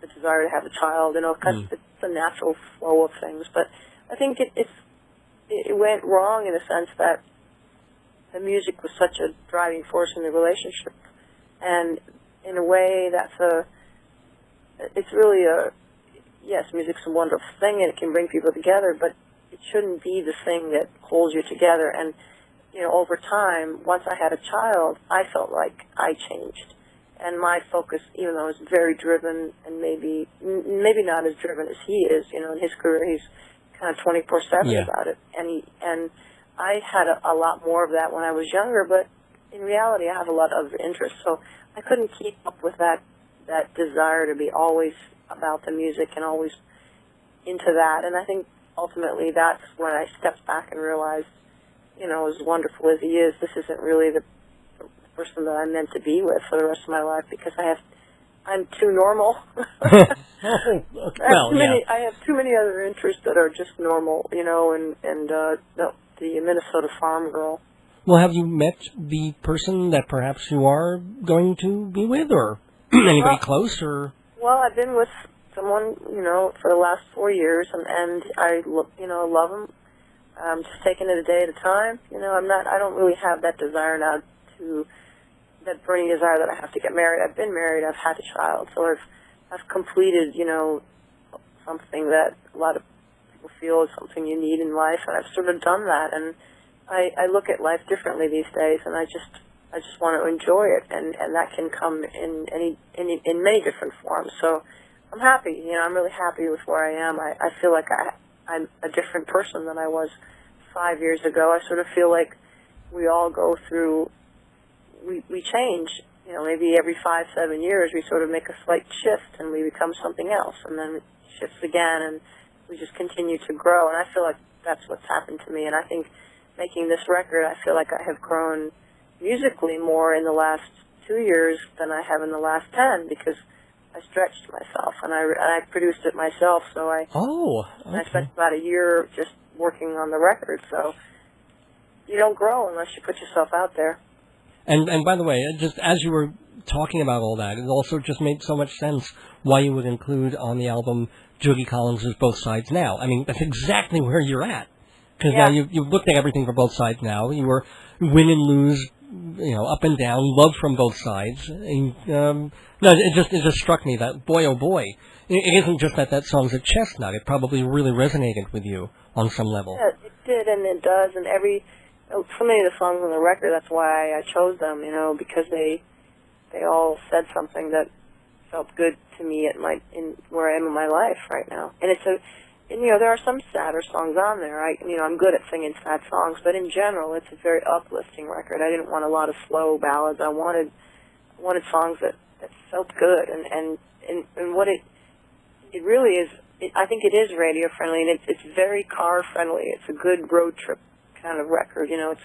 S6: desire to have a child, you know, it's the natural flow of things. But I think it went wrong in the sense that the music was such a driving force in the relationship. And in a way, it's really yes, music's a wonderful thing, and it can bring people together, but it shouldn't be the thing that holds you together. And, you know, over time, once I had a child, I felt like I changed. And my focus, even though I was very driven and maybe not as driven as he is, you know, in his career, he's kind of 24/7 about it. And I had a lot more of that when I was younger, but in reality, I have a lot of other interests. So I couldn't keep up with that desire to be always about the music and always into that. And I think ultimately that's when I stepped back and realized, you know, as wonderful as he is, this isn't really the person that I'm meant to be with for the rest of my life, because I'm too normal. I have too many other interests that are just normal, you know, and the Minnesota farm girl.
S1: Well, have you met the person that perhaps you are going to be with, or anybody close, or? Well,
S6: I've been with someone, you know, for the last 4 years, and I, you know, love him. I'm just taking it a day at a time. You know, I don't really have that desire now that burning desire that I have to get married. I've been married, I've had a child, so I've completed, you know, something that a lot of people feel is something you need in life, and I've sort of done that, and I look at life differently these days, and I just want to enjoy it, and that can come in many different forms. So I'm happy, you know, I'm really happy with where I am. I feel like I'm a different person than I was 5 years ago. I sort of feel like we all go through, we change, you know, maybe every 5-7 years we sort of make a slight shift and we become something else, and then it shifts again, and we just continue to grow. And I feel like that's what's happened to me. And I think making this record, I feel like I have grown musically more in the last 2 years than I have in the last 10, because I stretched myself, and I produced it myself. So I spent about a year just working on the record. So you don't grow unless you put yourself out there.
S1: And by the way, just as you were talking about all that, it also just made so much sense why you would include on the album Judy Collins' Both Sides Now. I mean, that's exactly where you're at. Because now you've looked at everything for both sides now. You were win and lose, you know, up and down, love from both sides. And, it just struck me that, boy, oh boy, it isn't just that song's a chestnut. It probably really resonated with you on some level.
S6: Yeah, it did, and it does. And so many of the songs on the record, that's why I chose them, you know, because they all said something that felt good to me in where I am in my life right now. And you know, there are some sadder songs on there. I'm good at singing sad songs, but in general, it's a very uplifting record. I didn't want a lot of slow ballads. I wanted songs that felt good, and what it really is. I think it is radio friendly, and it's very car friendly. It's a good road trip kind of record. You know,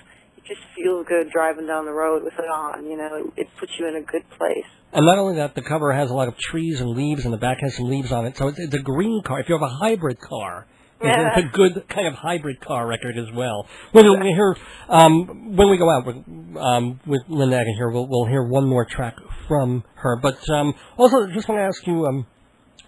S6: it just feels good driving down the road with it on. You know, it puts you in a good place.
S1: And not only that, the cover has a lot of trees and leaves, and the back has some leaves on it. So it's a green car. If you have a hybrid car, it's a good kind of hybrid car record as well. When we hear, when we go out with Linda Eder here, we'll hear one more track from her. But also, just want to ask you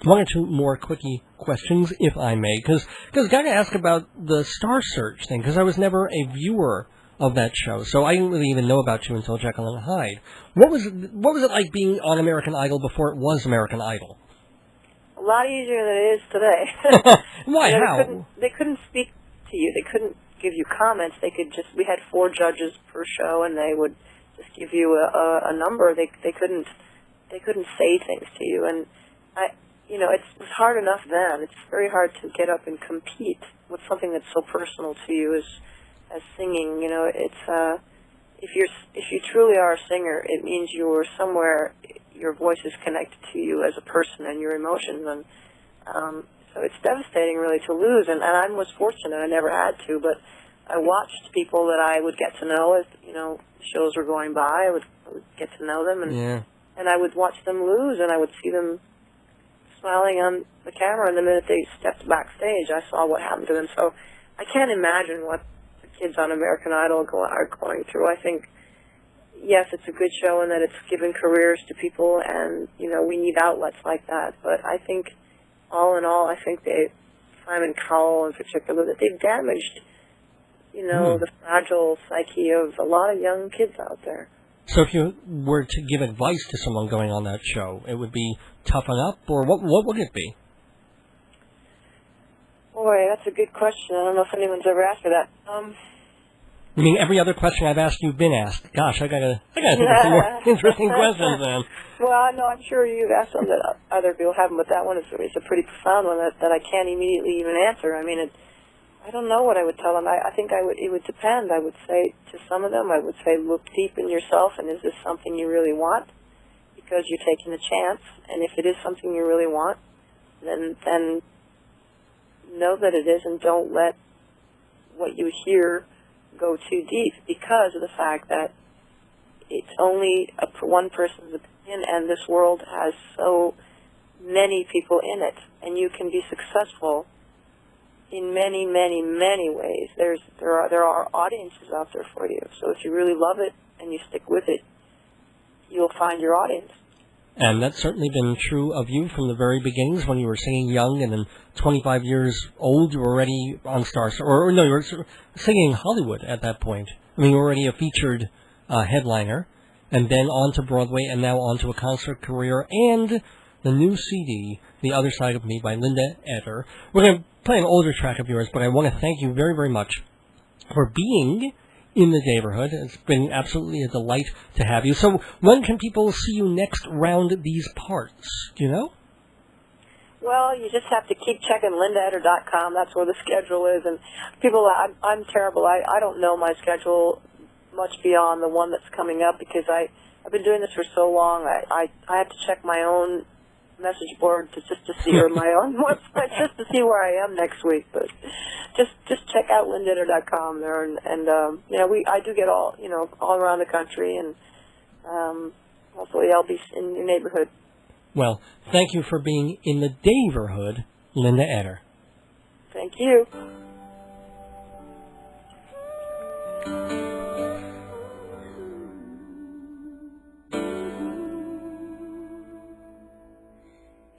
S1: one or two more quickie questions, if I may, because I got to ask about the Star Search thing, because I was never a viewer of that show, so I didn't really even know about you until Jekyll and Hyde. What was it like being on American Idol before it was American Idol?
S6: A lot easier than it is today.
S1: Why?
S6: You know,
S1: How?
S6: They couldn't speak to you. They couldn't give you comments. They could just. We had 4 judges per show, and they would just give you a number. They couldn't say things to you, and you know, it was hard enough then. It's very hard to get up and compete with something that's so personal to you as singing. You know, it's if you truly are a singer, it means you're somewhere. Your voice is connected to you as a person and your emotions, and so it's devastating, really, to lose. And I was fortunate; I never had to, but I watched people that I would get to know as shows were going by. I would get to know them, and I would watch them lose, and I would see them smiling on the camera, and the minute they stepped backstage, I saw what happened to them. So I can't imagine what the kids on American Idol are going through. I think, yes, it's a good show and that it's given careers to people, and, we need outlets like that. But I think, all in all, Simon Cowell in particular, that they've damaged, the fragile psyche of a lot of young kids out there.
S1: So if you were to give advice to someone going on that show, it would be toughen up, or what would it be?
S6: Boy, that's a good question. I don't know if anyone's ever asked me that.
S1: I mean, every other question I've asked you've been asked. Gosh, I gotta think of some more interesting questions then.
S6: Well, no, I'm sure you've asked some that other people haven't, but that one is a pretty profound one that I can't immediately even answer. I mean, I don't know what I would tell them. I think it would depend. I would say to some of them, I would say, look deep in yourself, and is this something you really want? Because you're taking a chance, and if it is something you really want, then know that it is, and don't let what you hear go too deep, because of the fact that it's only one person's opinion, and this world has so many people in it, and you can be successful in many, many, many ways. There are audiences out there for you. So if you really love it and you stick with it, you'll find your audience. And
S1: that's certainly been true of you from the very beginnings, when you were singing young, and then 25 years old, you were already on Stars, or no, you were singing in Hollywood at that point. I mean, you were already a featured headliner, and then on to Broadway, and now on to a concert career, and the new CD, The Other Side of Me by Linda Eder. We're going to play an older track of yours, but I want to thank you very, very much for being in the neighborhood. It's been absolutely a delight to have you. So when can people see you next round these parts? Do you know?
S6: Well, you just have to keep checking lindaeder.com. That's where the schedule is. And people, I'm terrible. I don't know my schedule much beyond the one that's coming up, because I've been doing this for so long. I have to check my own message board to see, or my own website, just to see where I am next week. But just check out lindaeder.com there, and I do get all around the country, and hopefully I'll be in your neighborhood.
S1: Well, thank you for being in the neighborhood, Linda Eder.
S6: Thank you.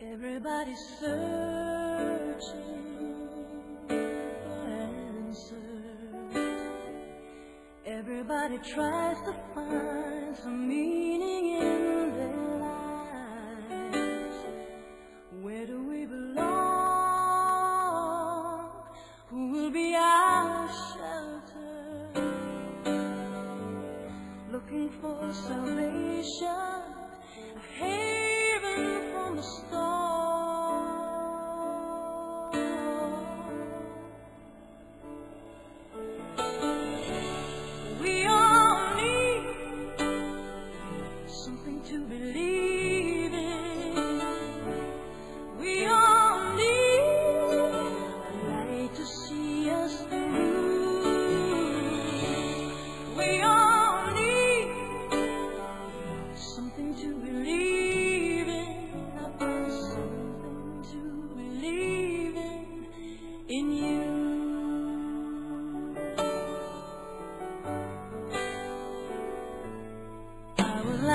S5: Everybody's searching for answers. Everybody tries to find some meaning in their lives. Where do we belong? Who will be our shelter? Looking for salvation, a haven from the storm. We all need something to believe in. We all need a light to see us through. We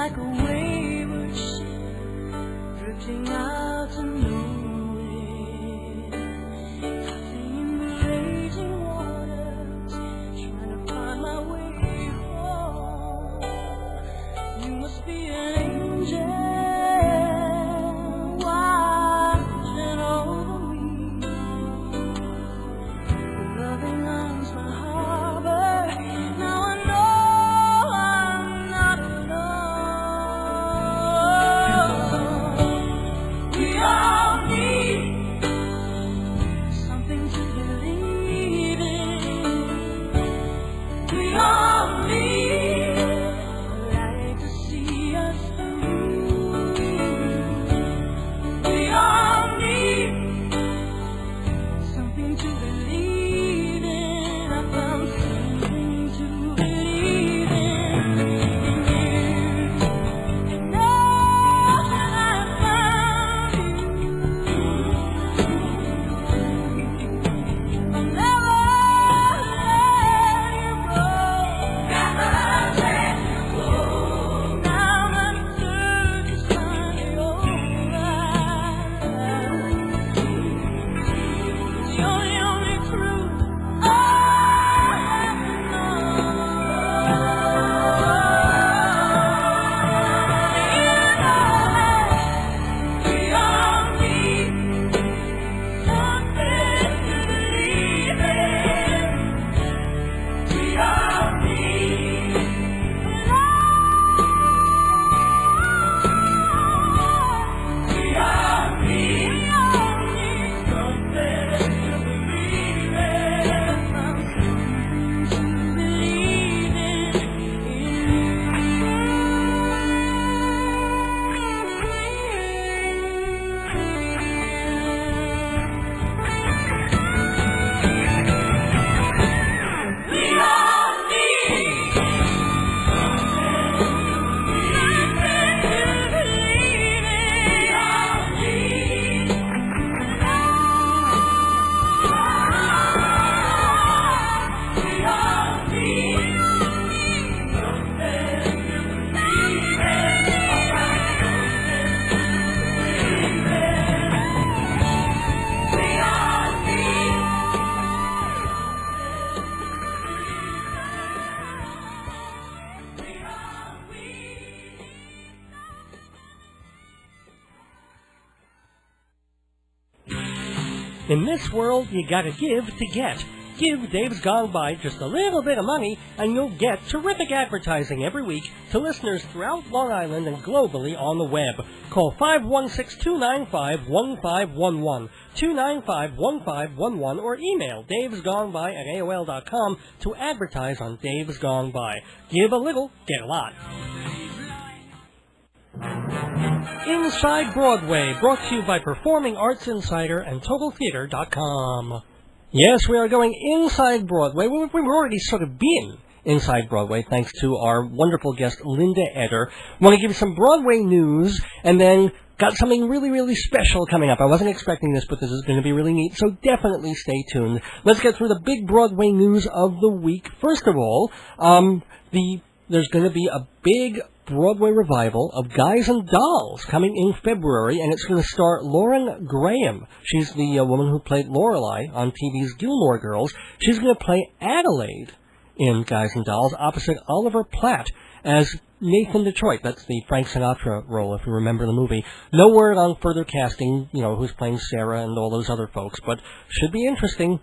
S5: like a wayward ship drifting out to nowhere, tossing in the raging waters, trying to find my way home. You must be an angel watching over me, loving arms my harbor. Now I know I'm not alone. We all need something to believe in. We all need a light to see us through. We all need something to believe in. I found something to believe in you. And now that I found you, I'll never let you go. Never let you go. Now that the search is finally over, you're the only truth I have to know. We all need something to believe in. We all need love. We all need something to believe in. Something to believe We all need
S1: In this world, you gotta give to get. Give Dave's Gone By just a little bit of money, and you'll get terrific advertising every week to listeners throughout Long Island and globally on the web. Call 516-295-1511, 295-1511, or email davesgoneby@aol.com to advertise on Dave's Gone By. Give a little, get a lot. Inside Broadway, brought to you by Performing Arts Insider and TotalTheater.com. Yes, we are going inside Broadway. We've already sort of been inside Broadway, thanks to our wonderful guest, Linda Eder. Want to give you some Broadway news, and then got something really, really special coming up. I wasn't expecting this, but this is going to be really neat, so definitely stay tuned. Let's get through the big Broadway news of the week. First of all, there's going to be a big Broadway revival of Guys and Dolls coming in February, and it's going to star Lauren Graham. She's the woman who played Lorelei on TV's Gilmore Girls. She's going to play Adelaide in Guys and Dolls opposite Oliver Platt as Nathan Detroit. That's the Frank Sinatra role, if you remember the movie. No word on further casting, who's playing Sarah and all those other folks, but should be interesting.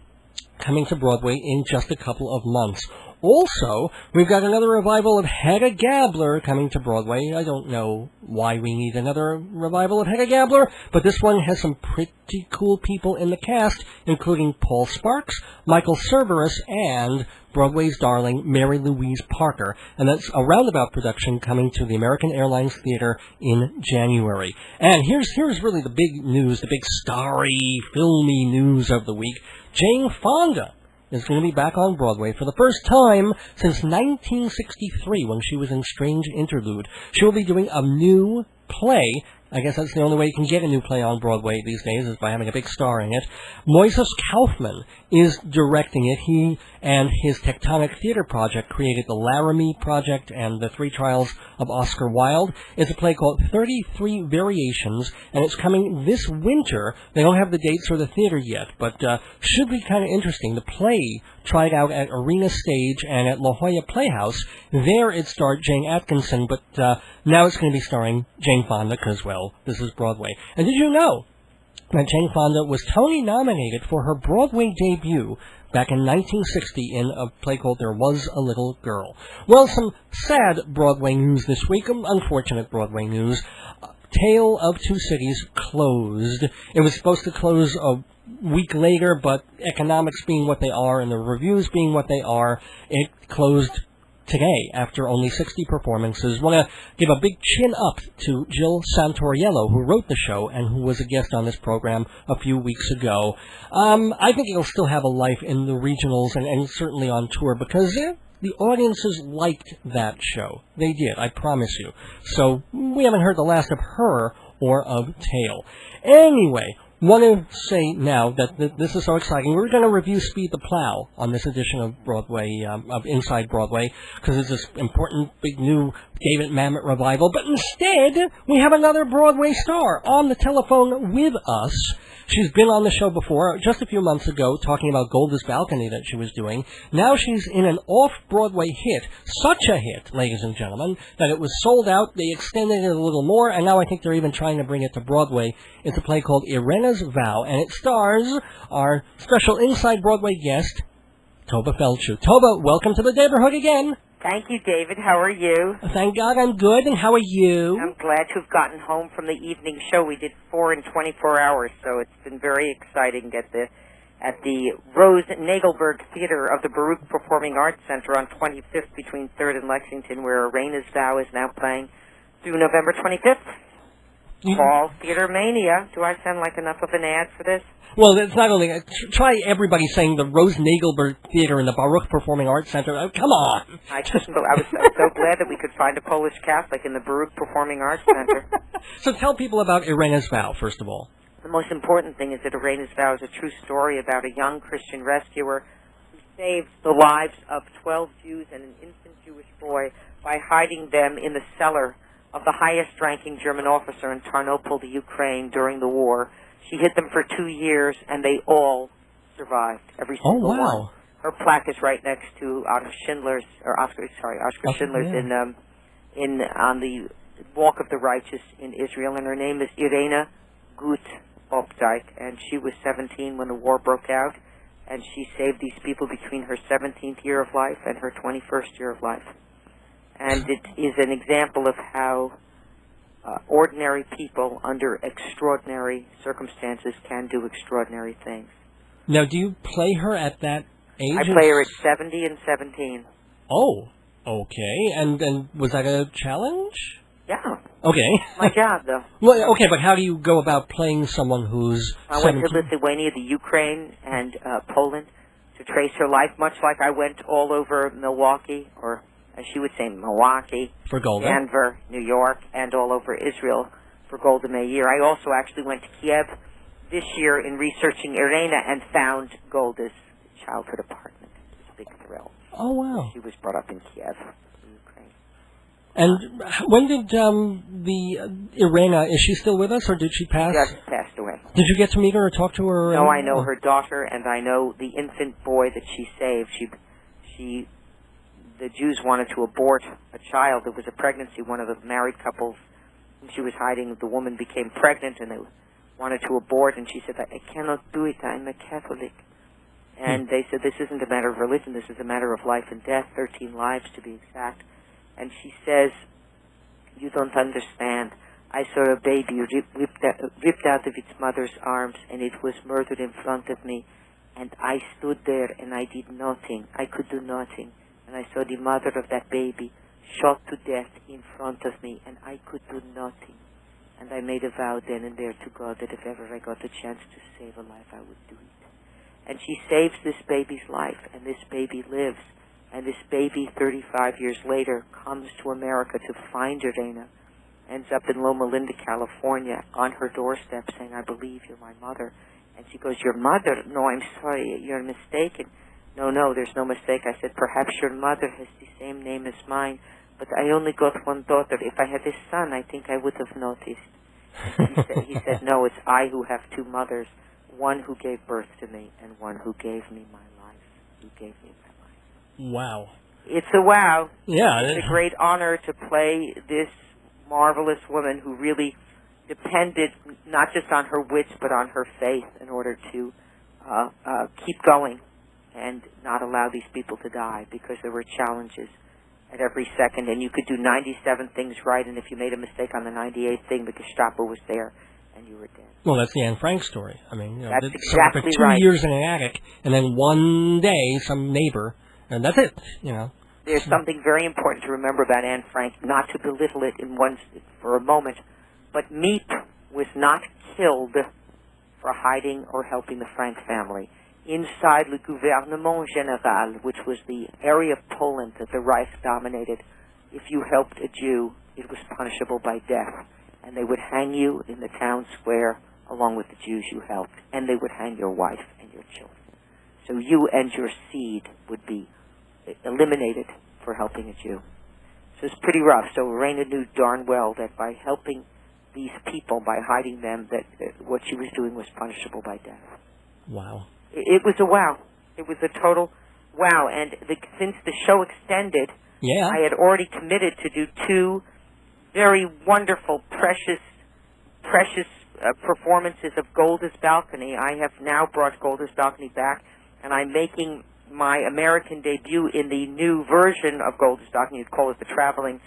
S1: Coming to Broadway in just a couple of months. Also, we've got another revival of Hedda Gabler coming to Broadway. I don't know why we need another revival of Hedda Gabler, but this one has some pretty cool people in the cast, including Paul Sparks, Michael Cerveris, and Broadway's darling Mary Louise Parker. And that's a roundabout production coming to the American Airlines Theater in January. And here's really the big news, the big starry, filmy news of the week. Jane Fonda is going to be back on Broadway for the first time since 1963 when she was in Strange Interlude. She will be doing a new play I guess that's the only way you can get a new play on Broadway these days, is by having a big star in it. Moises Kaufman is directing it. He and his Tectonic Theater project created the Laramie Project and the Three Trials of Oscar Wilde. It's a play called 33 Variations, and it's coming this winter. They don't have the dates for the theater yet, but should be kind of interesting. The play tried out at Arena Stage and at La Jolla Playhouse. There it starred Jane Atkinson, but now it's going to be starring Jane Fonda, because, well, this is Broadway. And did you know that Jane Fonda was Tony nominated for her Broadway debut back in 1960 in a play called There Was a Little Girl? Well, some sad Broadway news this week, unfortunate Broadway news. Tale of Two Cities closed. It was supposed to close a week later, but economics being what they are and the reviews being what they are, it closed today after only 60 performances. Want to give a big chin up to Jill Santoriello, who wrote the show and who was a guest on this program a few weeks ago. I think it'll still have a life in the regionals and certainly on tour, because the audiences liked that show. They did, I promise you. So we haven't heard the last of her or of Tale. Anyway, want to say now that this is so exciting. We're going to review Speed the Plow on this edition of Broadway, of Inside Broadway, because it's this important, big, new David Mamet revival. But instead, we have another Broadway star on the telephone with us. She's been on the show before, just a few months ago, talking about Golda's Balcony that she was doing. Now she's in an off-Broadway hit, such a hit, ladies and gentlemen, that it was sold out. They extended it a little more, and now I think they're even trying to bring it to Broadway. It's a play called Irena's Vow, and it stars our special Inside Broadway guest, Tovah Feldshuh. Tovah, welcome to the neighborhood again.
S7: Thank you, David. How are you?
S1: Thank God I'm good, and how are you?
S7: I'm glad to have gotten home from the evening show. We did 4 in 24 hours, so it's been very exciting at the Rose Nagelberg Theater of the Baruch Performing Arts Center on 25th between 3rd and Lexington, where Irena's Vow is now playing through November 25th. Fall Theater Mania. Do I sound like enough of an ad for this?
S1: Well, it's not only... try everybody saying the Rose Nagelberg Theater and the Baruch Performing Arts Center. Oh, come on!
S7: I was so glad that we could find a Polish Catholic in the Baruch Performing Arts Center.
S1: So tell people about Irena's Vow, first of all.
S7: The most important thing is that Irena's Vow is a true story about a young Christian rescuer who saved the lives of 12 Jews and an infant Jewish boy by hiding them in the cellar of the highest-ranking German officer in Tarnopol, the Ukraine, during the war. She hid them for 2 years, and they all survived. Every single one. Her plaque is right next to Oscar Schindler's on the Walk of the Righteous in Israel, and her name is Irena Gut-Opdyke, and she was 17 when the war broke out, and she saved these people between her 17th year of life and her 21st year of life. And it is an example of how ordinary people under extraordinary circumstances can do extraordinary things.
S1: Now, do you play her at that age?
S7: I play her at 70 and 17.
S1: Oh, okay. And was that a challenge?
S7: Yeah.
S1: Okay.
S7: My job, though.
S1: Well, okay, but how do you go about playing someone who's
S7: I went to Lithuania, the Ukraine, and Poland to trace her life, much like I went all over Milwaukee, or as she would say, Milwaukee,
S1: for Golda,
S7: Denver, New York, and all over Israel for Golda Meir. I also actually went to Kiev this year in researching Irena and found Golda's childhood apartment. It's a big thrill.
S1: Oh, wow.
S7: She was brought up in Kiev, Ukraine.
S1: And when did the Irena, is she still with us, or did she pass?
S7: She just passed away.
S1: Did you get to meet her or talk to her?
S7: No, I know her daughter, and I know the infant boy that she saved. The Jews wanted to abort a child. There was a pregnancy. One of the married couples whom she was hiding, the woman became pregnant, and they wanted to abort, and she said, I cannot do it, I'm a Catholic. And they said, this isn't a matter of religion, this is a matter of life and death, 13 lives to be exact. And she says, you don't understand. I saw a baby ripped out of its mother's arms, and it was murdered in front of me. And I stood there, and I did nothing. I could do nothing. And I saw the mother of that baby shot to death in front of me, and I could do nothing. And I made a vow then and there to God that if ever I got the chance to save a life, I would do it. And she saves this baby's life, and this baby lives. And this baby, 35 years later, comes to America to find Irena. ends up in Loma Linda, California, on her doorstep saying, I believe you're my mother. And she goes, your mother? No, I'm sorry, you're mistaken. No, there's no mistake. I said, perhaps your mother has the same name as mine, but I only got one daughter. If I had a son, I think I would have noticed. He said, no, it's I who have two mothers, one who gave birth to me and one who gave me my life. Who gave me my life.
S1: Wow.
S7: It's a wow.
S1: Yeah.
S7: It's a great honor to play this marvelous woman who really depended not just on her wits but on her faith in order to keep going and not allow these people to die, because there were challenges at every second, and you could do 97 things right, and if you made a mistake on the 98th thing, the Gestapo was there, and you were dead.
S1: Well, that's the Anne Frank story. I mean,
S7: that's
S1: exactly
S7: exactly
S1: for 2
S7: right.
S1: years in an attic, and then one day, some neighbor, and that's it,
S7: There's something very important to remember about Anne Frank, not to belittle it for a moment, but Miep was not killed for hiding or helping the Frank family. Inside le gouvernement général, which was the area of Poland that the Reich dominated, if you helped a Jew, it was punishable by death. And they would hang you in the town square along with the Jews you helped. And they would hang your wife and your children. So you and your seed would be eliminated for helping a Jew. So it's pretty rough. So Lorena knew darn well that by helping these people, by hiding them, that what she was doing was punishable by death.
S1: Wow.
S7: It was a wow. It was a total wow. And since the show extended, I had already committed to do 2 very wonderful, precious performances of Golda's Balcony. I have now brought Golda's Balcony back, and I'm making my American debut in the new version of Golda's Balcony. You'd call it the traveling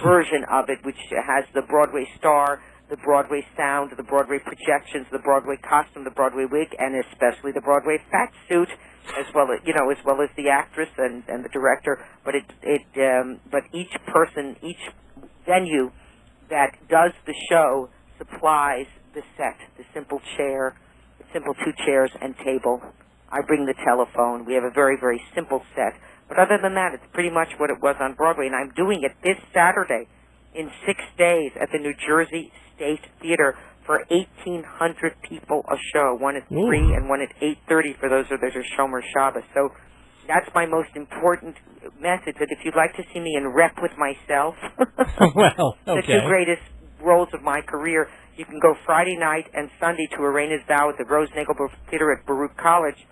S7: version of it, which has the Broadway star, the Broadway sound, the Broadway projections, the Broadway costume, the Broadway wig, and especially the Broadway fat suit, as well as the actress and the director. But but each person, each venue that does the show supplies the set, the simple 2 chairs and table. I bring the telephone. We have a very, very simple set. But other than that, it's pretty much what it was on Broadway. And I'm doing it this Saturday in 6 days at the New Jersey State Theater for 1,800 people a show. One at 3 and one at 8:30 for those that are Shomer Shabbos. So that's my most important message, that if you'd like to see me in rep with myself,
S1: well, okay.
S7: The 2 greatest roles of my career, you can go Friday night and Sunday to Arena's Vow at the Rose Nagelberg Theater at Baruch College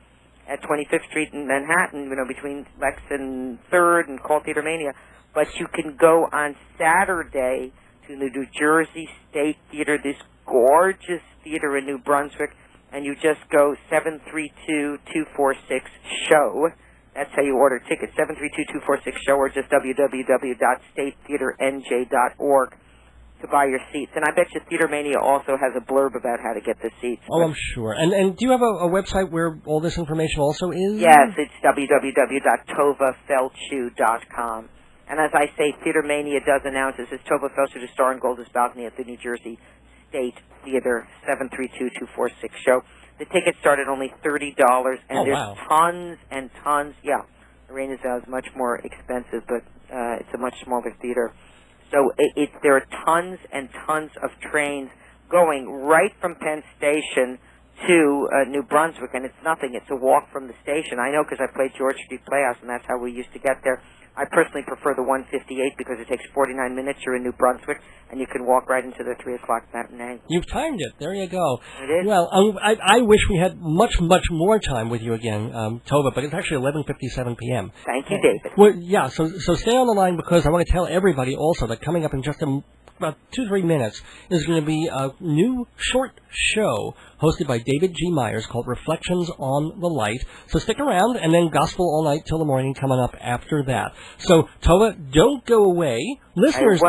S7: at 25th Street in Manhattan, between Lex and 3rd and Call Theater Mania. But you can go on Saturday to the New Jersey State Theater, this gorgeous theater in New Brunswick, and you just go 732-246-SHOW. That's how you order tickets, 732-246-SHOW, or just www.statetheaternj.org to buy your seats. And I bet you Theater Mania also has a blurb about how to get the seats.
S1: Oh, I'm sure. And do you have a website where all this information also is?
S7: Yes, it's www.tovahfeldshuh.com. And as I say, Theater Mania does announce this is Tovah Feldshuh to star in Golda's Balcony at the New Jersey State Theater, 732-246-SHOW. The tickets start at only $30, and there's tons and tons. Yeah, Arena's Vow is much more expensive, but it's a much smaller theater. So there are tons and tons of trains going right from Penn Station to New Brunswick, and it's nothing. It's a walk from the station. I know because I played George Street Playhouse, and that's how we used to get there. I personally prefer the 158 because it takes 49 minutes. You're in New Brunswick, and you can walk right into the 3 o'clock matinee.
S1: You've timed it. There you go.
S7: It is.
S1: Well, I wish we had much more time with you again, Tovah, but it's actually 11:57 p.m.
S7: Thank you, David.
S1: Well, yeah, so stay on the line, because I want to tell everybody also that coming up in just about 2-3 minutes is going to be a new short show hosted by David G. Myers called Reflections on the Light. So stick around, and then Gospel All Night Till the Morning coming up after that. So, Tovah, don't go away. Listeners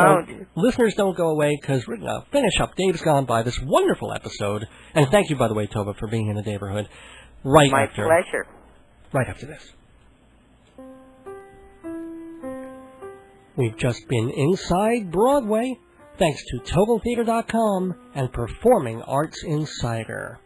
S1: don't go away, because we're going to finish up Dave's Gone By, this wonderful episode. And thank you, by the way, Tovah, for being in the neighborhood.
S7: My pleasure.
S1: Right after this. We've just been inside Broadway, thanks to TovalTheater.com and Performing Arts Insider.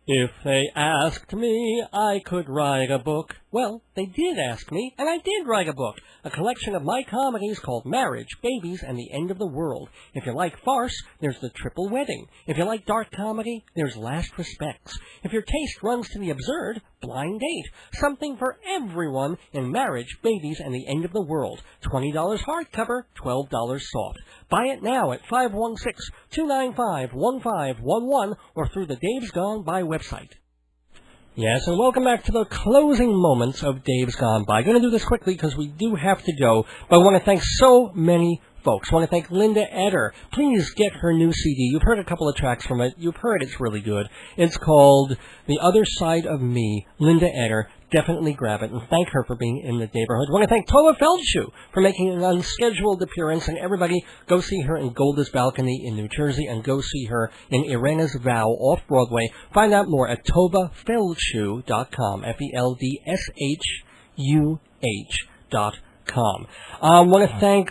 S1: If they asked me, I could write a book. Well, they did ask me, and I did write a book. A collection of my comedies called Marriage, Babies, and the End of the World. If you like farce, there's The Triple Wedding. If you like dark comedy, there's Last Respects. If your taste runs to the absurd, Blind Date. Something for everyone in Marriage, Babies, and the End of the World. $20 hardcover, $12 soft. Buy it now at 516-295-1511 or through the Dave's Gone By website. Yes, and welcome back to the closing moments of Dave's Gone By. I'm going to do this quickly because we do have to go, but I want to thank so many folks. I want to thank Linda Eder. Please get her new CD. You've heard a couple of tracks from it. You've heard it's really good. It's called The Other Side of Me. Linda Eder. Definitely grab it, and thank her for being in the neighborhood. I want to thank Tovah Feldshuh for making an unscheduled appearance, and everybody go see her in Golders Balcony in New Jersey, and go see her in Irena's Vow off Broadway. Find out more at TovahFeldshuh.com, FELDSHUH.com. I want to thank,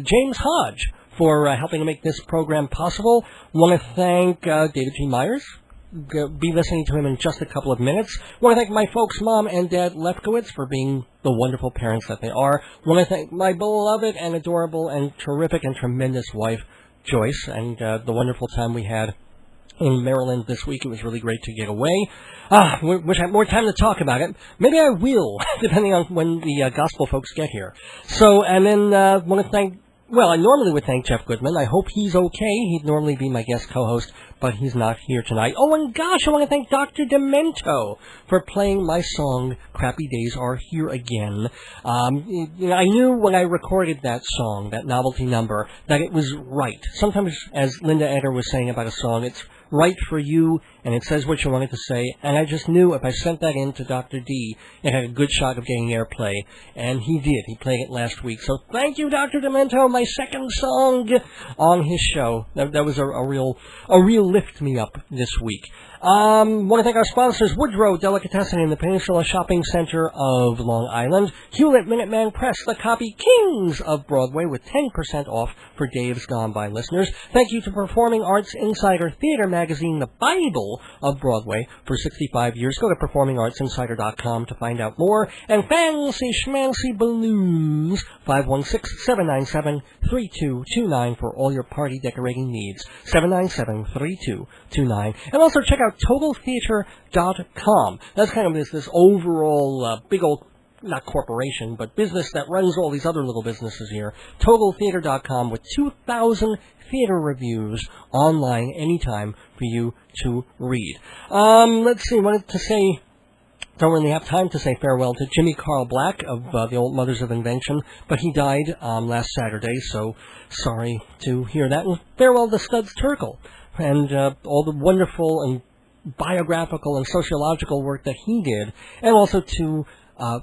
S1: James Hodge for helping to make this program possible. I want to thank David G. Myers. Be listening to him in just a couple of minutes. I want to thank my folks, Mom and Dad Lefkowitz, for being the wonderful parents that they are. I want to thank my beloved and adorable and terrific and tremendous wife, Joyce, and the wonderful time we had in Maryland this week. It was really great to get away. Wish I had more time to talk about it. Maybe I will, depending on when the gospel folks get here. So, and then I want to thank... Well, I normally would thank Jeff Goodman. I hope he's okay. He'd normally be my guest co-host, but he's not here tonight. Oh, and gosh, I want to thank Dr. Demento for playing my song, Crappy Days Are Here Again. I knew when I recorded that song, that novelty number, that it was right. Sometimes, as Linda Eder was saying about a song, it's right for you, and it says what you wanted to say, and I just knew if I sent that in to Dr. D, it had a good shot of getting airplay, and he did. He played it last week. So thank you, Dr. Demento, my second song on his show. That was a real lift me up this week. Want to thank our sponsors, Woodrow Delicatessen in the Peninsula Shopping Center of Long Island, Hewlett Minuteman Press, the copy kings of Broadway, with 10% off for Dave's Gone By listeners. Thank you to Performing Arts Insider Theater Magazine, the Bible of Broadway, for 65 years. Go to performingartsinsider.com to find out more. And Fancy Schmancy Balloons, 516-797-3229 for all your party decorating needs. 797-3229. And also check out TotalTheater.com. That's kind of this overall big old, not corporation, but business that runs all these other little businesses here. TotalTheater.com with 2,000 theater reviews online anytime for you to read. Let's see, wanted to say... Don't really have time to say farewell to Jimmy Carl Black of the Old Mothers of Invention, but he died last Saturday, so sorry to hear that. And farewell to Studs Terkel and all the wonderful and biographical and sociological work that he did, and also to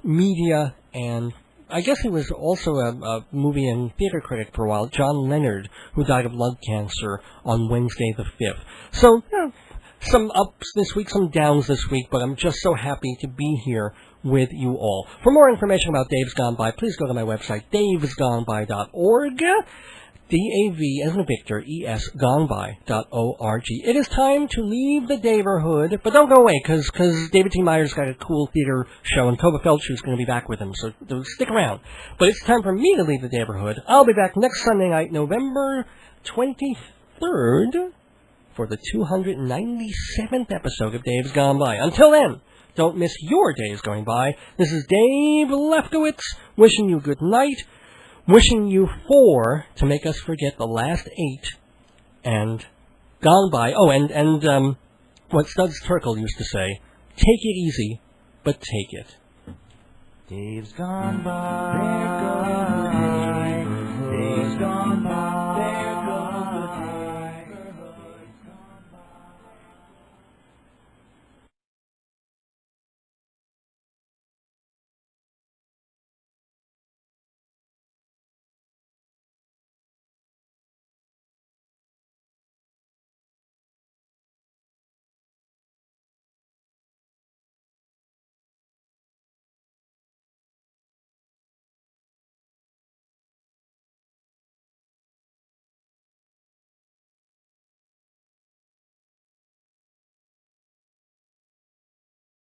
S1: media, and I guess he was also a movie and theater critic for a while, John Leonard, who died of lung cancer on Wednesday the 5th. So, some ups this week, some downs this week, but I'm just so happy to be here with you all. For more information about Dave's Gone By, please go to my website, davesgoneby.org. D-A-V as in Victor, E-S, goneby.org. It is time to leave the neighborhood, but don't go away, because David T. Myers got a cool theater show, and Tovah Feldshuh is going to be back with him, so stick around. But it's time for me to leave the neighborhood. I'll be back next Sunday night, November 23rd, for the 297th episode of Dave's Gone By. Until then, don't miss your days going by. This is Dave Lefkowitz, wishing you good night. Wishing you 4 to make us forget the last 8 and gone by. Oh, and what Studs Terkel used to say, take it easy, but take it.
S2: Dave's gone by, there goes the day. Dave's gone by, there goes the day.